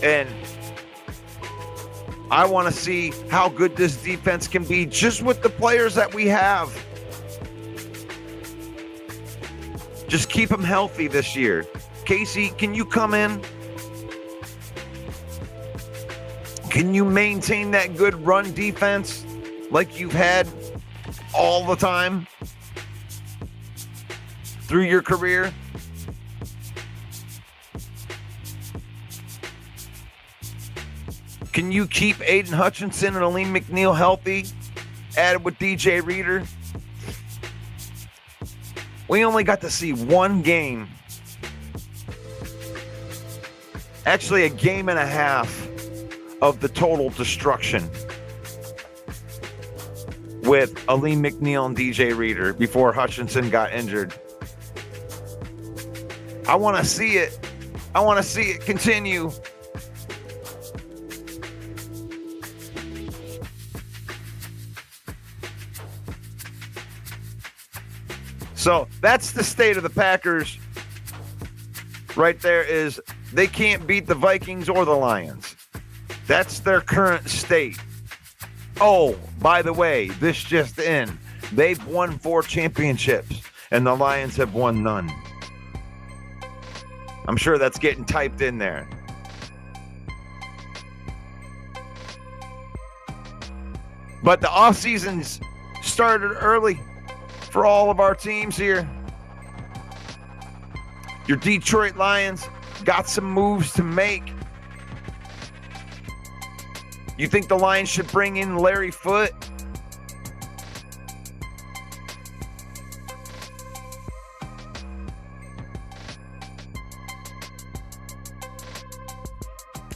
And I want to see how good this defense can be just with the players that we have. Just keep them healthy this year. Casey, can you come in? Can you maintain that good run defense like you've had all the time through your career? Can you keep Aiden Hutchinson and Aleem McNeil healthy, added with DJ Reader? We only got to see one game. Actually, a game and a half of the total destruction with Aleem McNeil and DJ Reader before Hutchinson got injured. I want to see it. I want to see it continue. So that's the state of the Packers right there. Is they can't beat the Vikings or the Lions. That's their current state. Oh, by the way, this just in. They've won 4 championships and the Lions have won none. I'm sure that's getting typed in there. But the offseason's started early for all of our teams here. Your Detroit Lions got some moves to make. You think the Lions should bring in Larry Foote?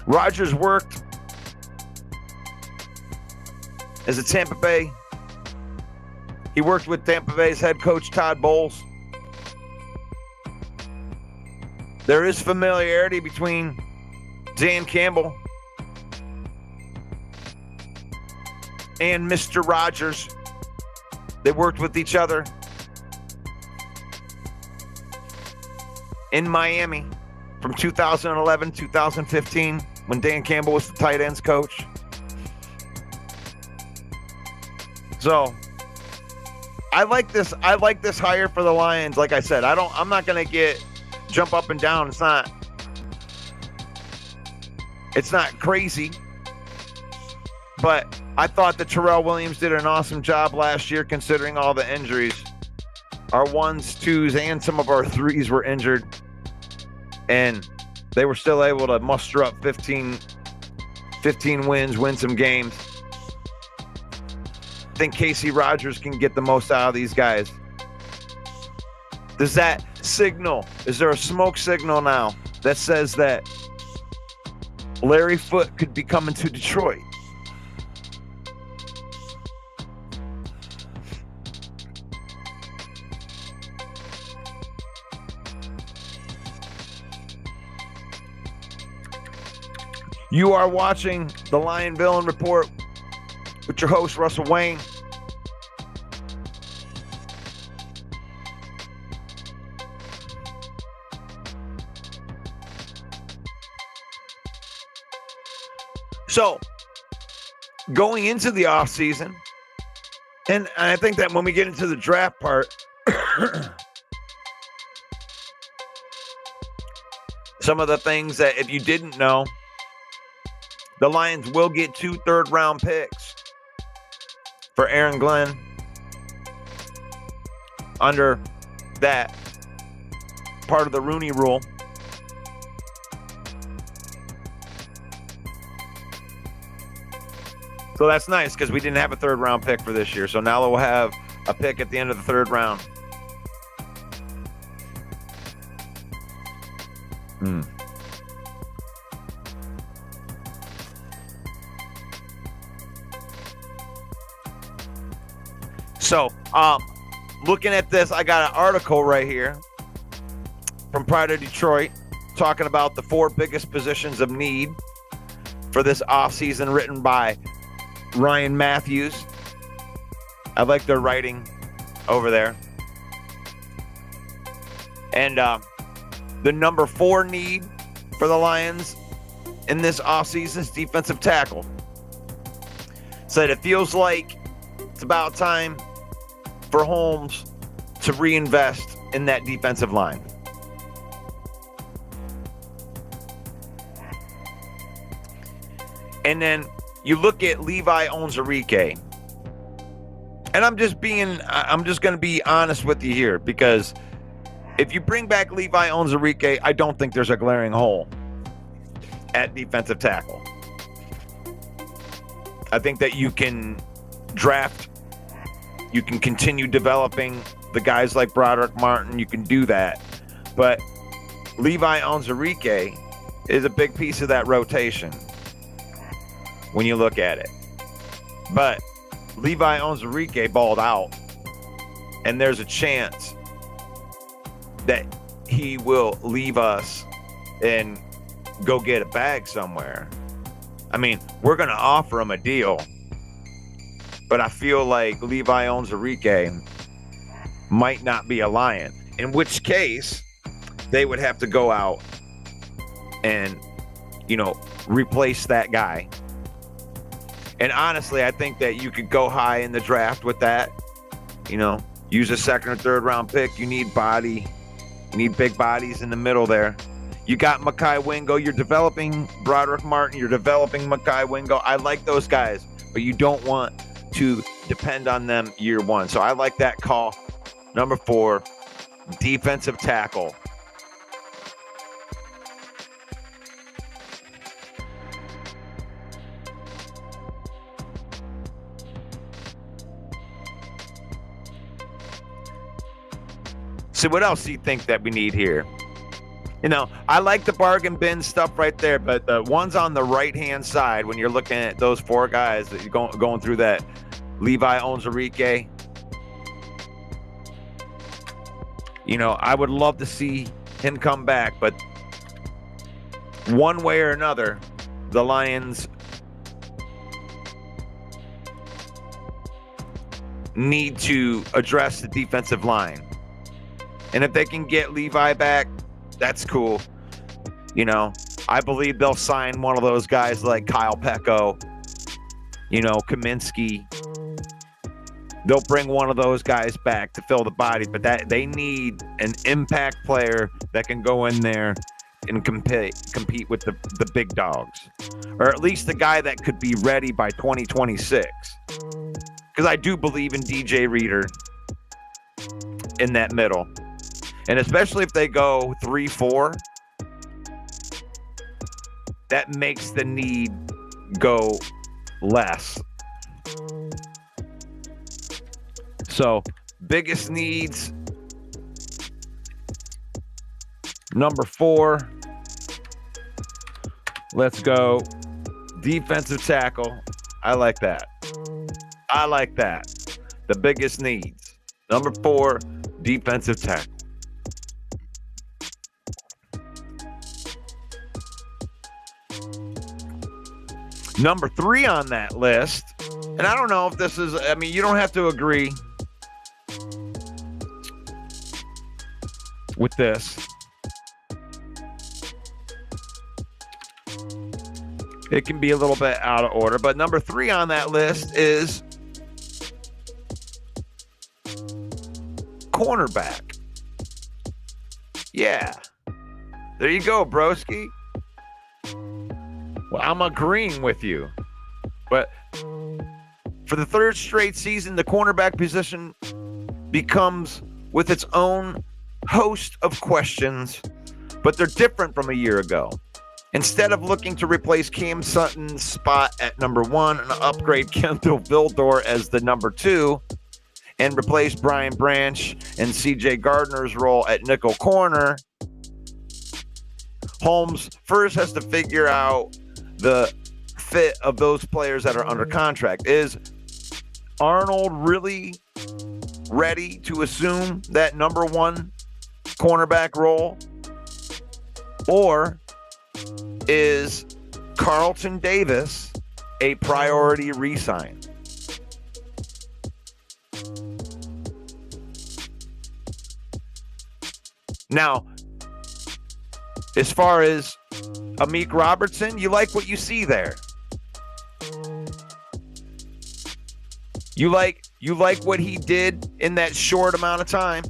Rodgers worked as a Tampa Bay. He worked with Tampa Bay's head coach, Todd Bowles. There is familiarity between Dan Campbell and Mr. Rodgers. They worked with each other in Miami from 2011, 2015, when Dan Campbell was the tight ends coach. So I like this hire for the Lions. Like I said, I'm not going to jump up and down. It's not crazy. But I thought that Terrell Williams did an awesome job last year considering all the injuries. Our 1s, 2s, and some of our 3s were injured. And they were still able to muster up 15 wins, win some games. I think Casey Rogers can get the most out of these guys. Does that signal, is there a smoke signal now that says that Larry Foote could be coming to Detroit? You are watching the Lion Villain Report with your host, Russell Wayne. So going into the offseason, and I think that when we get into the draft part, some of the things that if you didn't know, the Lions will get 2 third-round picks for Aaron Glenn under that part of the Rooney Rule. So that's nice because we didn't have a 3rd-round pick for this year. So now we'll have a pick at the end of the 3rd round. So, looking at this, I got an article right here from Pride of Detroit talking about the 4 biggest positions of need for this offseason, written by Ryan Matthews. I like their writing over there. And the number 4 need for the Lions in this offseason is defensive tackle. Said it feels like it's about time for Holmes to reinvest in that defensive line. And then you look at Levi Onwuzurike. And I'm just going to be honest with you here, because if you bring back Levi Onwuzurike, I don't think there's a glaring hole at defensive tackle. I think that you can draft, you can continue developing the guys like Broderick Martin, you can do that. But Levi Onwuzurike is a big piece of that rotation when you look at it. But Levi Onwuzurike balled out, and there's a chance that he will leave us and go get a bag somewhere. I mean, we're going to offer him a deal, but I feel like Levi Onwuzurike might not be a Lion, in which case they would have to go out and, replace that guy. And honestly, I think that you could go high in the draft with that. Use a 2nd or 3rd round pick. You need body. You need big bodies in the middle there. You got Mekhi Wingo. You're developing Broderick Martin. You're developing Mekhi Wingo. I like those guys, but you don't want to depend on them year one. So I like that call. Number 4, defensive tackle. So what else do you think that we need here? I like the bargain bin stuff right there, but the ones on the right-hand side, when you're looking at those 4 guys that you're going through that, Levi Onwuzurike, I would love to see him come back, but one way or another, the Lions need to address the defensive line. And if they can get Levi back, that's cool. I believe they'll sign one of those guys like Kyle Pecco, Kaminsky. They'll bring one of those guys back to fill the bodies, but that they need an impact player that can go in there and compete with the big dogs, or at least the guy that could be ready by 2026. Because I do believe in DJ Reader in that middle. And especially if they go 3-4, that makes the need go less. So, biggest needs. Number 4. Let's go. Defensive tackle. I like that. The biggest needs. Number 4, defensive tackle. Number 3 on that list, and I don't know if this is, you don't have to agree with this. it can be a little bit out of order. But number 3 on that list is cornerback. Yeah. There you go, broski. Well, I'm agreeing with you. But for the 3rd straight season, the cornerback position becomes with its own host of questions, but they're different from a year ago. Instead of looking to replace Cam Sutton's spot at number 1 and upgrade Kendall Vildor as the number 2 and replace Brian Branch and CJ Gardner's role at nickel corner, Holmes first has to figure out the fit of those players that are under contract. Is Arnold really ready to assume that number 1 cornerback role? Or is Carlton Davis a priority re-sign? Now, as far as Amik Robertson, you like what you see there. You like what he did in that short amount of time.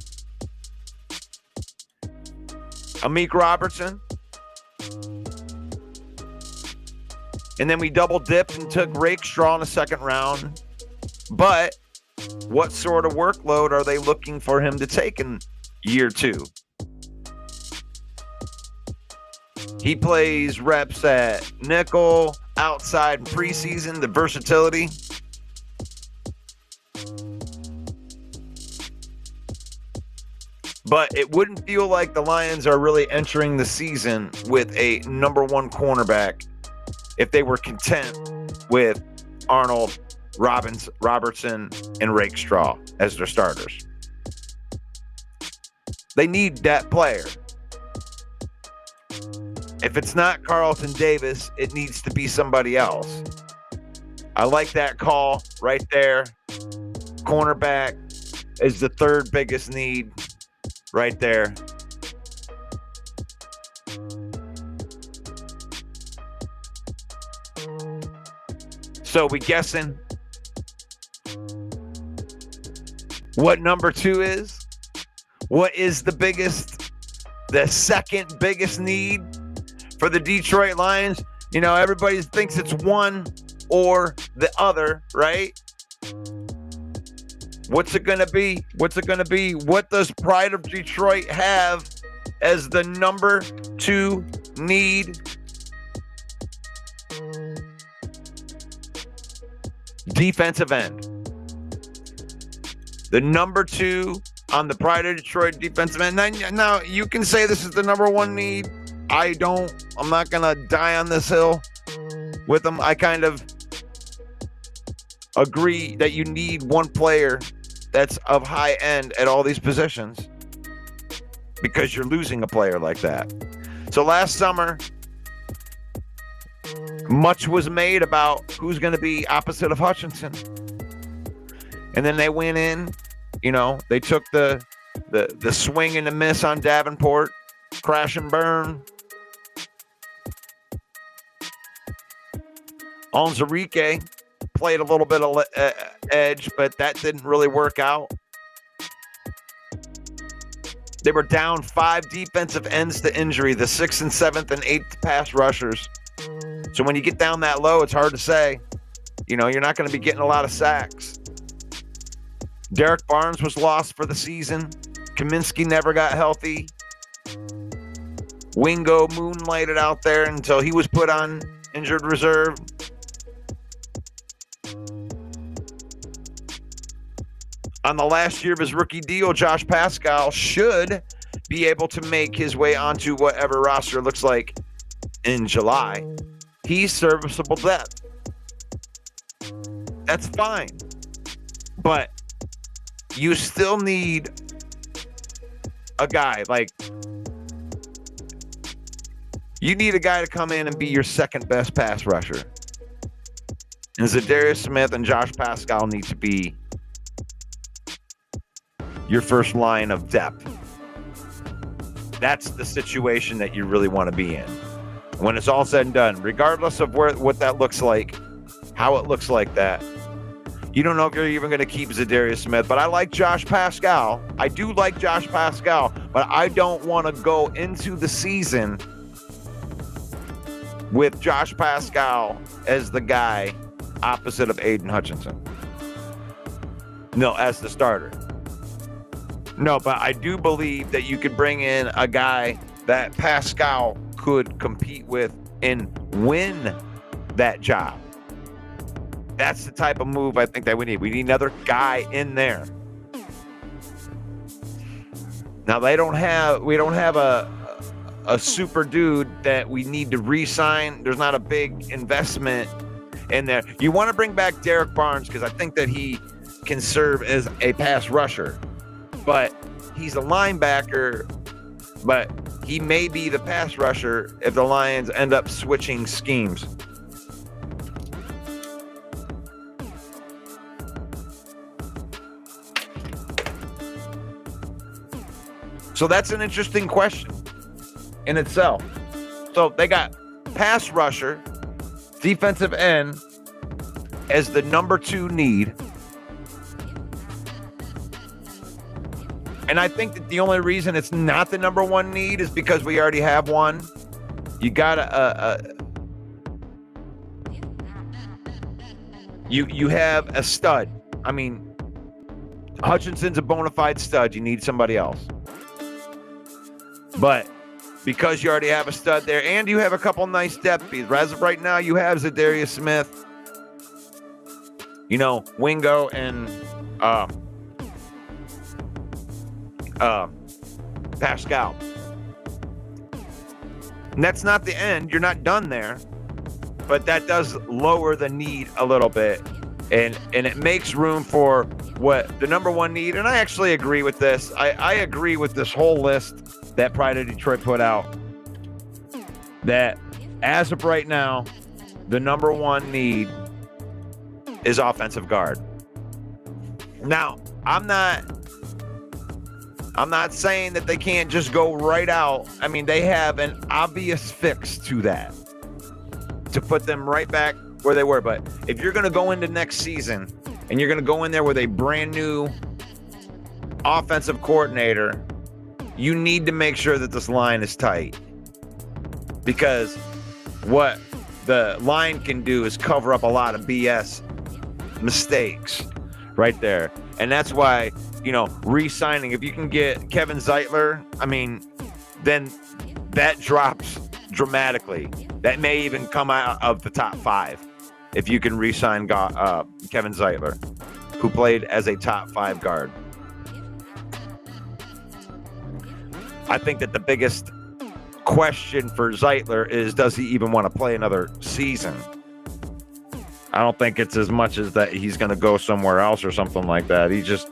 Amik Robertson. And then we double dipped and took Rakestraw in the 2nd round. But what sort of workload are they looking for him to take in year 2? He plays reps at nickel, outside in preseason, the versatility. But it wouldn't feel like the Lions are really entering the season with a number 1 cornerback if they were content with Arnold, Robertson, and Rakestraw as their starters. They need that player. If it's not Carlton Davis, it needs to be somebody else. I like that call right there. Cornerback is the 3rd biggest need right there. So we guessing what number 2 is? What is the 2nd biggest need for the Detroit Lions? You know, everybody thinks it's one or the other, right? What's it going to be? What's it going to be? What does Pride of Detroit have as the number 2 need? Defensive end. The number 2 on the Pride of Detroit defensive end. Now you can say this is the number 1 need. I'm not going to die on this hill with them. I kind of agree that you need one player that's of high end at all these positions because you're losing a player like that. So last summer, much was made about who's going to be opposite of Hutchinson. And then they went in, they took the swing and the miss on Davenport, crash and burn. Onwuzurike played a little bit of edge, but that didn't really work out. They were down 5 defensive ends to injury, the 6th and 7th and 8th pass rushers. So when you get down that low, it's hard to say. You're not going to be getting a lot of sacks. Derek Barnes was lost for the season. Kaminsky never got healthy. Wingo moonlighted out there until he was put on injured reserve. On the last year of his rookie deal, Josh Pascal should be able to make his way onto whatever roster looks like in July. He's serviceable depth. That's fine. But you still need a guy. You need a guy to come in and be your second best pass rusher. And Zadarius Smith and Josh Pascal need to be your first line of depth. That's the situation that you really want to be in. when it's all said and done, regardless of what that looks like, how it looks like that, you don't know if you're even going to keep Zadarius Smith. But I like Josh Pascal. I do like Josh Pascal, but I don't want to go into the season with Josh Pascal as the guy opposite of Aiden Hutchinson. No, as the starter. No, but I do believe that you could bring in a guy that Pascal could compete with and win that job. That's the type of move I think that we need. We need another guy in there. Now we don't have a super dude that we need to re-sign. There's not a big investment in there. You want to bring back Derek Barnes because I think that he can serve as a pass rusher, but he's a linebacker, but he may be the pass rusher if the Lions end up switching schemes. So that's an interesting question in itself. So they got pass rusher, defensive end as the number 2 need. And I think that the only reason it's not the number 1 need is because we already have one. You got you have a stud. I mean, Hutchinson's a bona fide stud. You need somebody else. But because you already have a stud there and you have a couple nice depth pieces, as of right now, you have Zadarius Smith, Wingo, and Pascal. And that's not the end. You're not done there. But that does lower the need a little bit. And it makes room for what the number 1 need. And I actually agree with this. I agree with this whole list that Pride of Detroit put out. That as of right now, the number 1 need is offensive guard. Now, I'm not saying that they can't just go right out. I mean, they have an obvious fix to that to put them right back where they were. But if you're going to go into next season and you're going to go in there with a brand new offensive coordinator, you need to make sure that this line is tight. Because what the line can do is cover up a lot of BS mistakes right there. And that's why, re-signing, if you can get Kevin Zeitler, I mean, then that drops dramatically. That may even come out of the top 5 if you can re-sign Kevin Zeitler, who played as a top 5 guard. I think that the biggest question for Zeitler is, does he even want to play another season? I don't think it's as much as that he's going to go somewhere else or something like that. He just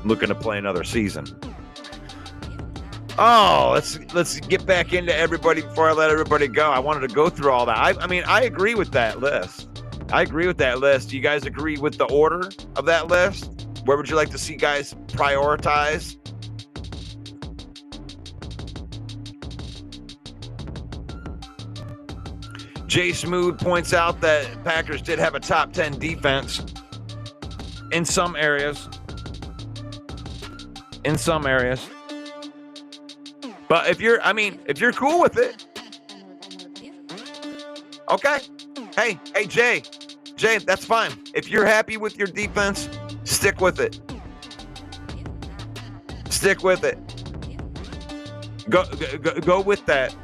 looking to play another season. Oh, let's get back into everybody before I let everybody go. I wanted to go through all that. I mean, I agree with that list. Do you guys agree with the order of that list? Where would you like to see guys prioritize? Jay Smooth points out that Packers did have a top 10 defense in some areas. But if you're cool with it, okay. Hey, Jay, that's fine. If you're happy with your defense, stick with it. Go with that.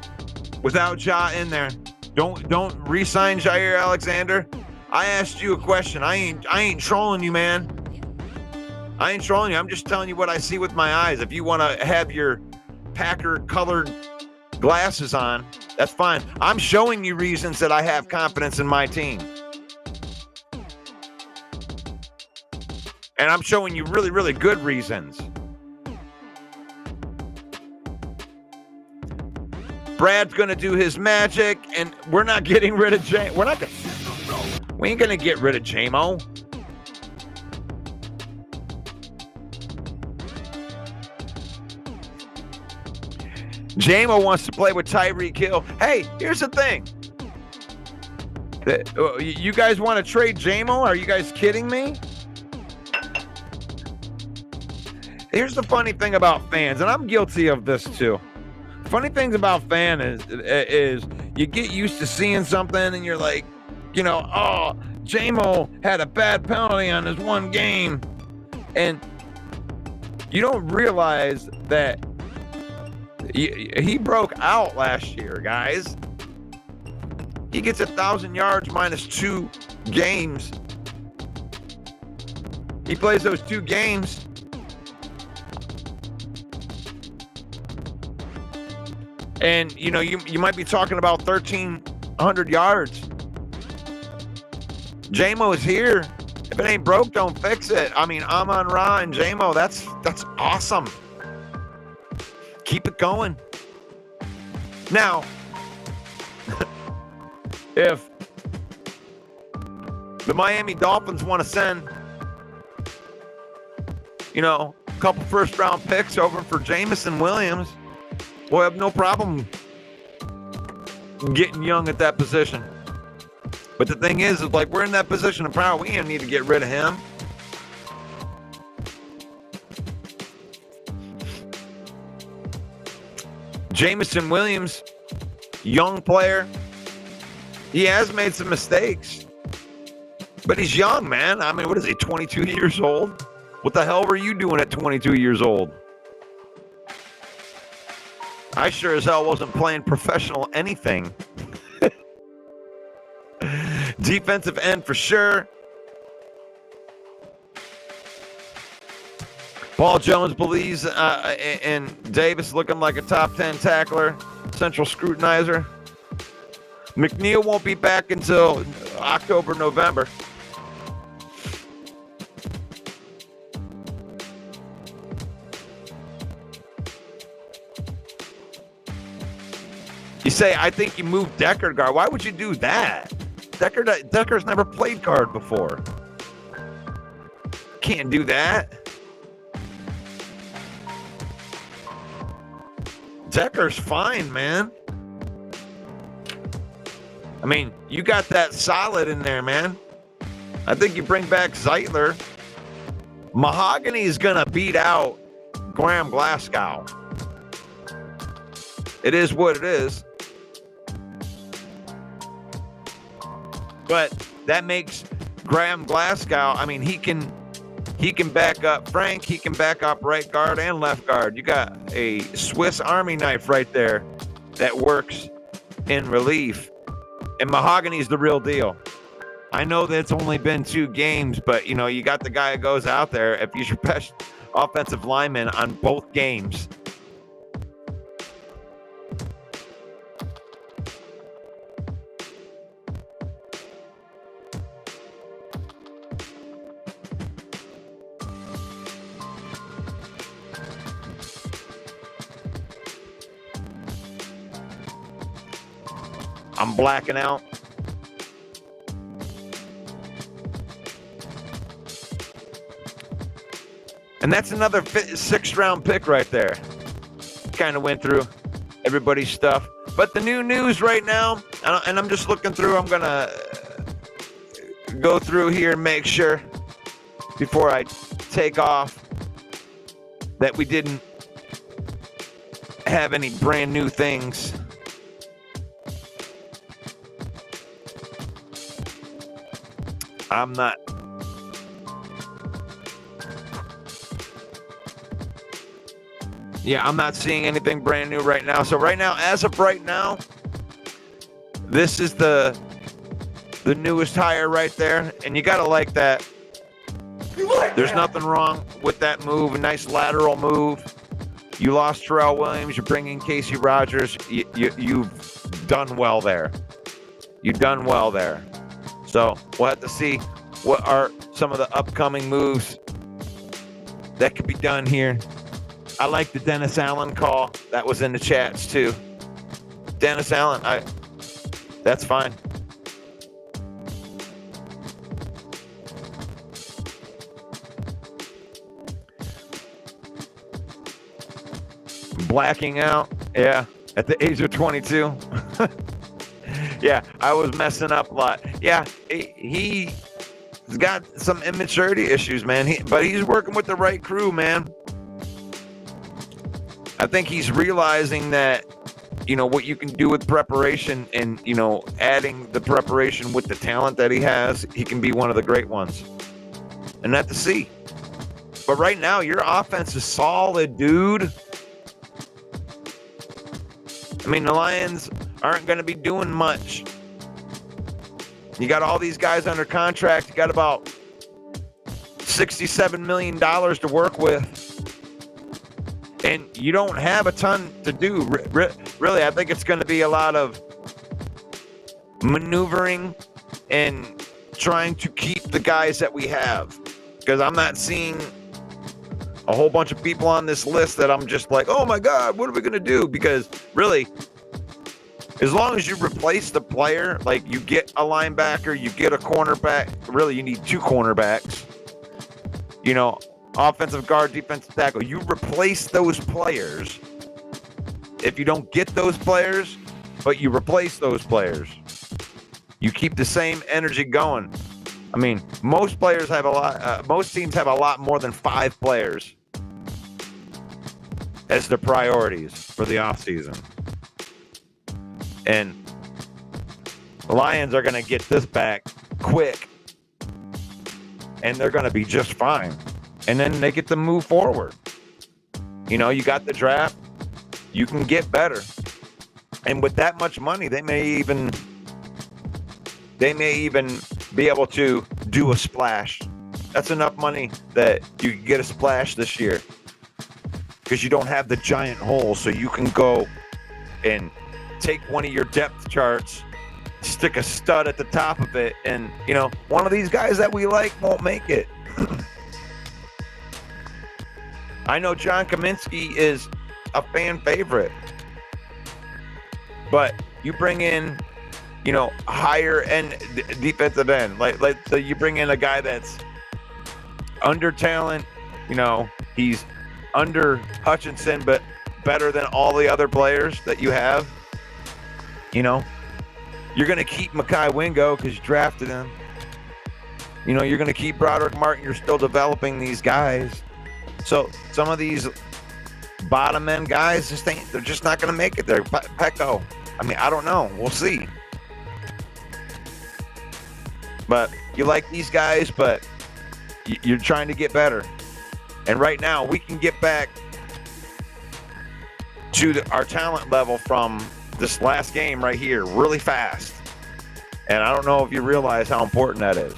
Without Ja in there, don't re-sign Jair Alexander. I asked you a question. I ain't trolling you, man. I ain't trolling you. I'm just telling you what I see with my eyes. If you want to have your Packer colored glasses on, that's fine. I'm showing you reasons that I have confidence in my team. And I'm showing you really, really good reasons. Brad's going to do his magic, and we're not getting rid of J. We ain't going to get rid of J-Mo. J-Mo wants to play with Tyreek Hill. Hey, here's the thing. You guys want to trade J-Mo? Are you guys kidding me? Here's the funny thing about fans, and I'm guilty of this too. Funny things about fans is you get used to seeing something and you're like, you know, oh, J-Mo had a bad penalty on his one game. And you don't realize that he broke out last year, guys. He gets 1,000 yards minus 2 games. He plays those 2 games. And, you know, you might be talking about 1,300 yards. J-Mo is here. If it ain't broke, don't fix it. I mean, Amon-Ra and J-Mo, that's awesome. Keep it going. Now, if the Miami Dolphins want to send, you know, a couple first-round picks over for Jameson Williams, we'll have no problem getting young at that position. But the thing is like, we're in that position of power. We don't need to get rid of him. Jameson Williams, young player. He has made some mistakes. But he's young, man. I mean, what is he, 22 years old? What the hell were you doing at 22 years old? I sure as hell wasn't playing professional anything. Defensive end for sure. Paul Jones believes in Davis looking like a top 10 tackler, central scrutinizer. McNeil won't be back until October, November. You say, I think you moved Decker guard. Why would you do that? Decker's never played guard before. Can't do that. Decker's fine, man. I mean, you got that solid in there, man. I think you bring back Zeitler. Mahogany is going to beat out Graham Glasgow. It is what it is. But that makes Graham Glasgow, I mean, he can back up Frank, he can back up right guard and left guard. You got a Swiss Army knife right there that works in relief. And Mahogany's the real deal. I know that it's only been 2 games, but, you know, you got the guy who goes out there. If he's your best offensive lineman on both games, I'm blacking out. And that's another 6th round pick right there. Kind of went through everybody's stuff. But the new news right now, and I'm just looking through, I'm going to go through here and make sure before I take off that we didn't have any brand new things. I'm not. Yeah, I'm not seeing anything brand new right now. So right now, as of right now, this is the newest hire right there. And you got to like that. There's nothing wrong with that move. A nice lateral move. You lost Terrell Williams. You're bringing Casey Rogers. You've done well there. You've done well there. So we'll have to see what are some of the upcoming moves that could be done here. I like the Dennis Allen call. That was in the chats too. Dennis Allen, that's fine. Blacking out. Yeah, at the age of 22. Yeah, I was messing up a lot. Yeah, he's got some immaturity issues, man. But he's working with the right crew, man. I think he's realizing that, what you can do with preparation and, adding the preparation with the talent that he has, he can be one of the great ones. And that's to see. But right now, your offense is solid, dude. I mean, the Lions aren't going to be doing much. You got all these guys under contract. You got about $67 million to work with. And you don't have a ton to do. Really, I think it's going to be a lot of maneuvering and trying to keep the guys that we have. Because I'm not seeing a whole bunch of people on this list that I'm just like, oh my God, what are we going to do? Because really, as long as you replace the player, like you get a linebacker, you get a cornerback, really you need two cornerbacks, offensive guard, defensive tackle. You replace those players. If you don't get those players, but you replace those players, you keep the same energy going. I mean, most players have most teams have a lot more than 5 players as their priorities for the offseason. And the Lions are going to get this back quick, and they're going to be just fine. And then they get to move forward. You got the draft. You can get better. And with that much money, they may even be able to do a splash. That's enough money that you can get a splash this year. Because you don't have the giant hole, so you can go and take one of your depth charts, stick a stud at the top of it, and, one of these guys that we like won't make it. I know John Kaminsky is a fan favorite, but you bring in, higher end defensive end, like so you bring in a guy that's under talent, he's under Hutchinson, but better than all the other players that you have. You're going to keep Mekhi Wingo because you drafted him. You're going to keep Broderick Martin. You're still developing these guys. So some of these bottom end guys they're just not going to make it there. Pecco. I mean, I don't know. We'll see. But you like these guys, but you're trying to get better. And right now, we can get back to our talent level from this last game right here really fast. And I don't know if you realize how important that is.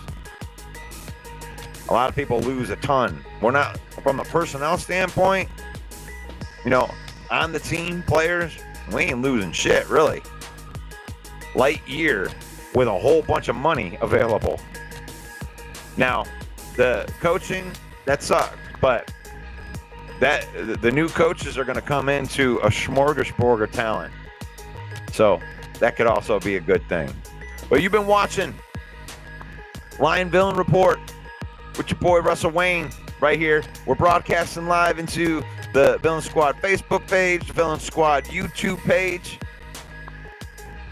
A lot of people lose a ton. We're not, from a personnel standpoint, on the team, players, we ain't losing shit, really. Light year with a whole bunch of money available. Now, the coaching, that sucks, but the new coaches are going to come into a smorgasbord of talent. So that could also be a good thing. But you've been watching Lion Villain Report with your boy Russell Wayne right here. We're broadcasting live into the Villain Squad Facebook page, the Villain Squad YouTube page.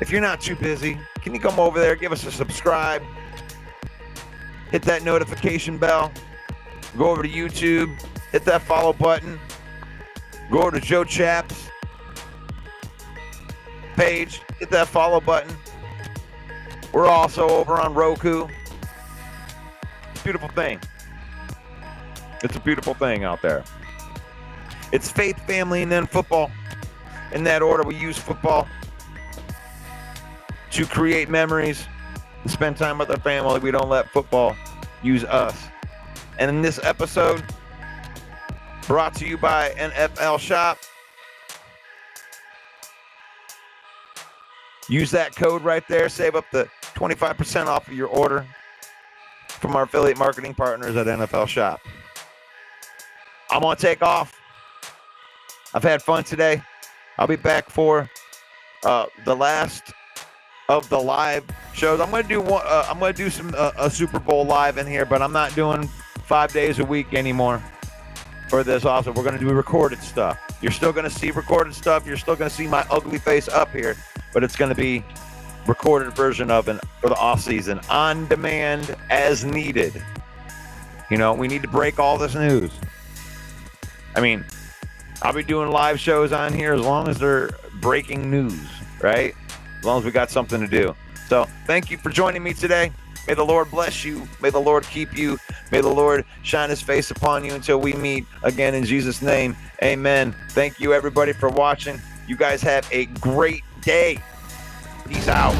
If you're not too busy, can you come over there, give us a subscribe, hit that notification bell, go over to YouTube, hit that follow button, go over to Joe Chapp's page, hit that follow button. We're also over on Roku. It's a beautiful thing. It's a beautiful thing out there. It's faith, family, and then football. In that order, we use football to create memories and spend time with our family. We don't let football use us. And in this episode, brought to you by NFL Shop. Use that code right there. Save up the 25% off of your order from our affiliate marketing partners at NFL Shop. I'm going to take off. I've had fun today. I'll be back for the last of the live shows. I'm going to do one. I'm going to do some a Super Bowl live in here, but I'm not doing 5 days a week anymore for this. Also, we're going to do recorded stuff. You're still going to see recorded stuff. You're still going to see my ugly face up here, but it's going to be recorded version of it for the off season, on demand as needed. You know, we need to break all this news. I mean, I'll be doing live shows on here as long as they're breaking news, right? As long as we got something to do. So thank you for joining me today. May the Lord bless you. May the Lord keep you. May the Lord shine his face upon you until we meet again in Jesus' name. Amen. Thank you, everybody, for watching. You guys have a great day. Peace out.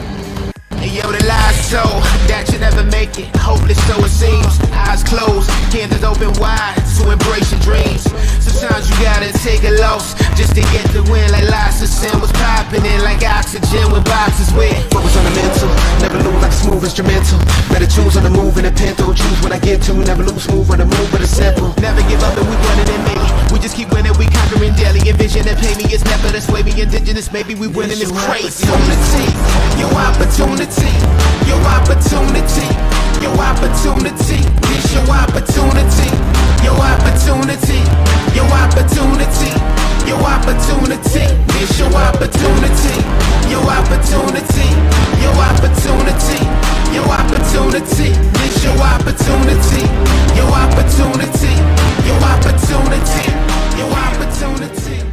Hey, yo, the lies so that you never make it. Hopeless, so it seems. Eyes closed, candles open wide to embrace your dreams. Sometimes you gotta take a loss just to get the win. Like lots of sin was popping in like oxygen when boxes wet. Focus on the mental, never lose like a smooth instrumental. Better choose on the move in a pinto. Choose when I get to, never lose, move on the move, but it's simple. Never give up and we run it and make it. We just keep winning, we conquering daily. Envision and pay me, it's never this way. We indigenous, maybe we winning this crazy. Your opportunity, your opportunity, your opportunity, it's your opportunity, your opportunity, your opportunity, your opportunity, it's your opportunity, your opportunity, your opportunity, your opportunity, it's your opportunity, your opportunity, your opportunity, your opportunity.